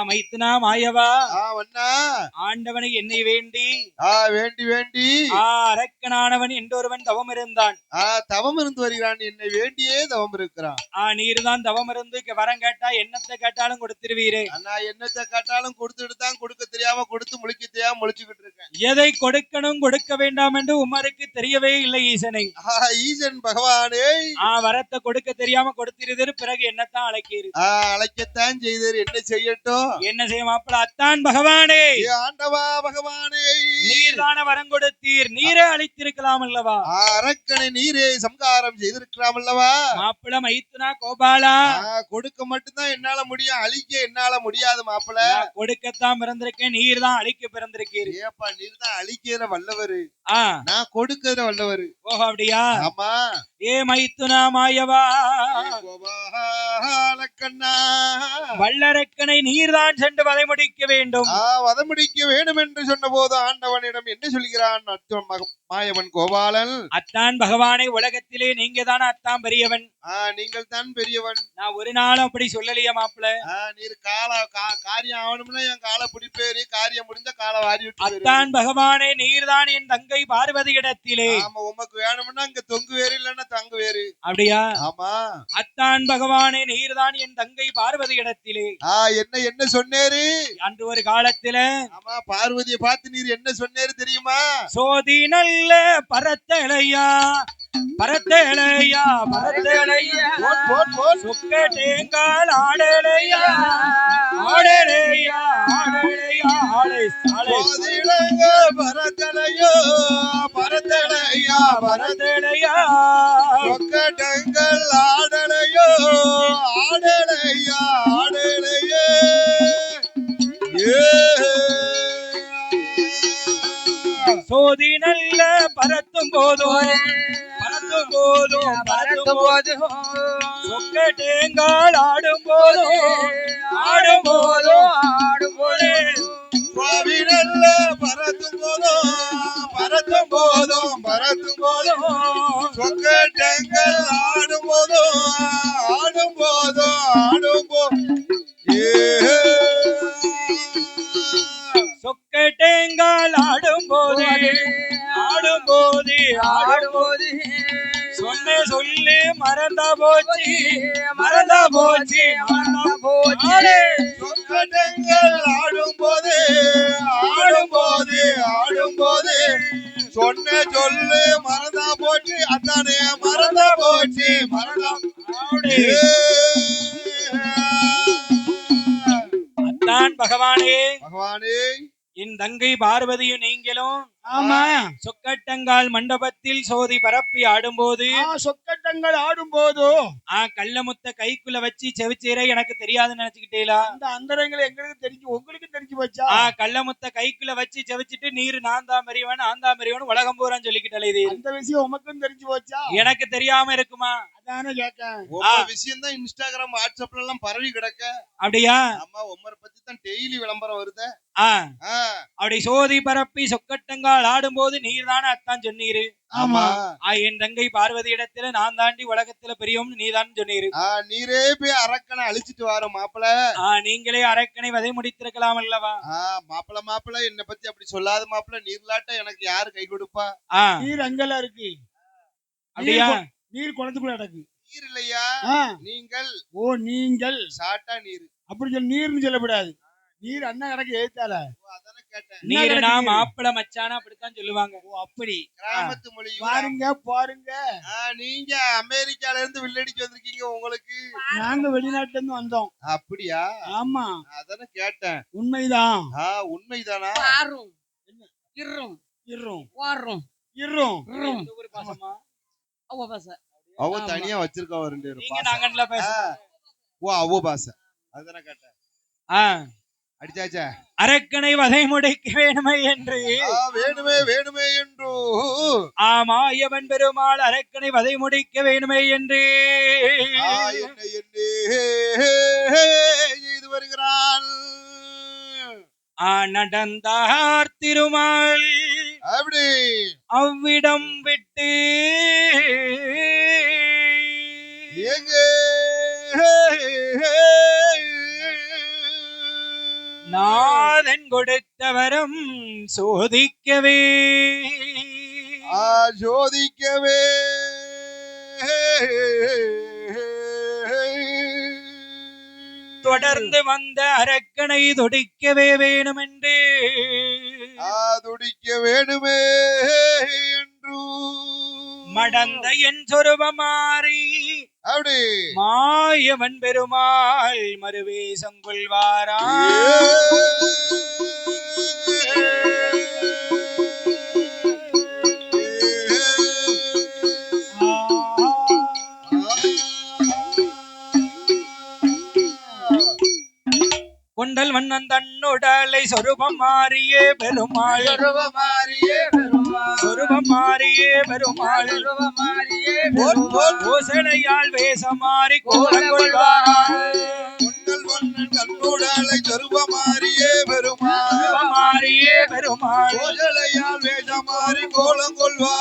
மைத்துனா மாயவா, ஆண்டவனை என்னை வேண்டி வேண்டி அரக்கனானவன் என்றொருவன் தவம் இருந்தான். தவம் இருந்து வருகிறான். என்னை வேண்டியே தவம் இருக்கிறான். நீர் தான் தவம் இருந்து வரம் கேட்டா என்னத்தை கேட்டாலும் கொடுத்துருவீரே. நான் என்னத்தை கேட்டாலும் கொடுத்துட்டு தான் கொடுக்க தெரியாம கொடுத்து முழிக்க தெரியாம முழிச்சுக்கிட்டு இருக்கேன். எதை கொடுக்கணும் கொடுக்க வேண்டாம் என்று உமருக்கு தெரியவே இல்லை ஈசனை. ஈசன் பகவானே வரத்தை கொடுக்க தெரியாம கொடுத்திருது. பிறகு என்னத்தான் அழைக்கிறீர்? அழைக்கத்தான் செய்தீர். என்ன செய்ய என்ன செய்ய மாப்பிள? அத்தான் பகவானே, ஆண்டவா பகவானே, நீர்தான வரம் கொடுத்தீர். நீரே அழித்திருக்கலாம் அல்லவா? அரக்கனை நீரே சம்காரம் செய்திருக்கலாம் அல்லவா? மாப்பிள மைத்துனா கோபாலா, கொடுக்க மட்டும்தான் என்னால முடியும், அழிக்க என்னால முடியாது மாப்பிள. கொடுக்கத்தான் பிறந்திருக்கேன், நீர் தான் அழிக்க பிறந்திருக்கீர். ஏப்பா நீர் தான் அழிக்கிற வல்லவரு, நான் கொடுக்கிற வல்லவரு. ஓஹோ அப்படியா? ஆமா. ஏ மைத்துனா மாயவா கண்ணா, வல்லரக்கனை நீர்தான் சென்று வதைமுடிக்க வேண்டும். வதைமுடிக்க வேண்டும் என்று சொன்ன போது ஆண்டவனிடம் என்ன சொல்கிறான் மாயவன் கோபாலன்? அத்தான் பகவானை, உலகத்திலே நீங்க தானே அத்தான் பெரியவன். நீங்கள் தான் பெரியவன். நான் ஒரு நாளும் அப்படி சொல்லலையா மாப்பிள? நீர் காரியம் ஆகணும்னா என் காலை பிடிப்பேரு, காரியம் முடிஞ்ச காலை வாரி விட்டு. அத்தான் பகவானே, நீர்தான் என் தங்கை பார்வதி இடத்திலே. ஆமா, உமக்கு வேணும்னா இங்க தொங்கு வேறு இல்லன்னா தங்கு வேறு. அப்படியா? ஆமா. அத்தான் பகவானே, நீர்தான் என் தங்கை பார்வதி இடத்திலே. என்ன சொன்னேரு? அன்று ஒரு காலத்துல ஆமா, பார்வதியை பார்த்து நீர் என்ன சொன்னேரு தெரியுமா? சோதி நல்ல பரத்தலையா பரத்தலையா பரத்தலையா சுக்க தேங்கால் ஆடலையா ஆடலையா ஆடலையா ஆளை பரத்தலையோ பரத்தலையா பரத்தலையா சுக்க தேங்கால் ஆடலையோ ஆடலையா ஆடலையே. சோதி நல்ல பரத்து பறக்கும் போதும் பறக்கும் போதும் பறக்கும் போதும் சொக்கட்டேங்கால் ஆடும் போதும் ஆடும் போதும் ஆடும் போதும் பாவினல்ல பறக்கும் போதும் பறக்கும் போதும் பறக்கும் போதும் சொக்கட்டங்கள் ஆடும் போதும் ஆடும் போதும் ஆடும் சொக்கட்டேங்கால் ஆடும் போது ஆடும் போது ஆடும் போது சொன்ன சொல்லு மறந்தா போச்சு மறந்தா போச்சு மறந்தா போச்சு சொக்கட்டங்கள் ஆடும் போது ஆடும் போது ஆடும் போது சொன்ன சொல்லு மறந்தா போச்சு அத்தானே மறந்தா போச்சு மறந்தா அத்தான் பகவானே பகவானே என் தங்கை பார்வதியும் நீங்களும் ஆமா சொக்கட்டங்கால் மண்டபத்தில் சோதி பரப்பி ஆடும்போது சொக்கட்டங்கள் ஆடும் போதோ கள்ளமுத்த கைக்குள்ள வச்சு செவிச்சீரை எனக்கு தெரியாதுன்னு நினைச்சுக்கிட்டீங்களா? அந்த அந்தரங்களை எங்களுக்கு தெரிஞ்சு உங்களுக்கு தெரிஞ்சு போச்சா? கள்ளமுத்த கைக்குள்ள வச்சு செவிச்சிட்டு நீர் நான் தான் பெரியவன் நான் தான் பெரியவன் உலகம் பூரான்னு சொல்லிக்கிட்டே இது அந்த விஷயம் உமக்கும் தெரிஞ்சு போச்சா? எனக்கு தெரியாம இருக்குமா? அதானே கேட்கேன். விஷயம் தான் இன்ஸ்டாகிராம் வாட்ஸ்அப்ல எல்லாம் பரவி கிடக்க. அப்படியா? ஆமா, உமரை பத்தி தான் டெய்லி விளம்பரம் வருது. அப்படி சோதி பரப்பி சொக்கட்டங்கால் ஆடும் போது நீர் தானே அத்தான் சொன்னீரு. ஆமா, என் தங்கை பார்வதி இடத்துல நான் தாண்டி உலகத்துல பெரியவன் நீ தான் சொன்னீரு. நீரே போய் அரக்கனை அழிச்சிட்டு வார மாப்பிள. நீங்களே அரக்கனை வதை முடித்திருக்கலாம் அல்லவா? மாப்பிள என்னை பத்தி அப்படி சொல்லாத மாப்பிள. நீர்லாட்ட எனக்கு யாரு கை கொடுப்பா? நீர் அங்கெல்லாம் இருக்கு. அப்படியா? நீர் குளத்துக்குள்ள கிடக்கு. நீர் இல்லையா, நீங்கள். ஓ, நீங்கள் சாட்டா நீர் அப்படி சொல்லி நீர்னு சொல்லக்கூடாது. நீர் அண்ணா கணக்கு எழுத்தால நீர்னா மாப்பிள மச்சானா அப்படித்தான் சொல்லுவாங்க. ஓ, அப்படி கிராமத்து மொழி. பாருங்க பாருங்க, நீங்க அமெரிக்கால இருந்து வில்லடிச்சு வந்திருக்கீங்க. உங்களுக்கு நாங்க வெளிநாட்டுல இருந்து வந்தோம். அப்படியா? ஆமா, அதானே கேட்டேன். உண்மைதான். உண்மைதானா? இருறோம் இருறோம் வாரோம் இருறோம். ஒரு பாசமா அவ பாச அவ தனியா வச்சிருக்கா ரெண்டு பேரும். நீங்க நாங்கன்ல பேச. ஓ, அவ பாச. அதானே கேட்டேன். அடிச்சாச்சா? அரக்கனை வதை முடிக்க வேணுமே என்று வேணுமே என்று மாயவன் பெருமாள் அரக்கனை வதை முடிக்க வேணுமே என்று இது வருகிறான். நடந்தார் திருமால் அப்படி அவ்விடம் விட்டு எங்கே நாதன் கொடுத்தவரம் சோதிக்கவே தொடர்ந்து வந்த அரக்கனை துடிக்கவே வேணுமென்று துடிக்க வேணுமே என்று மடந்த என் சொருபமாறி அப்படி மாயவன் பெருமாள் மறுவேசம் கொள்வாரா. கொண்டல் மன்னன் தன்னுடலை சொருபம் மாறியே பெருமாள் சொருபம் மாறியே பெருமாள் ஓசனையால் வேசமாறி கோலங்கொள்வாராய். கொண்டல் மன்னன் தன்னுடலை சொருபம் மாறியே பெருமாள் மாறியே பெருமாள் ஓசனையால் வேசமாறி கோலங்கொள்வார்.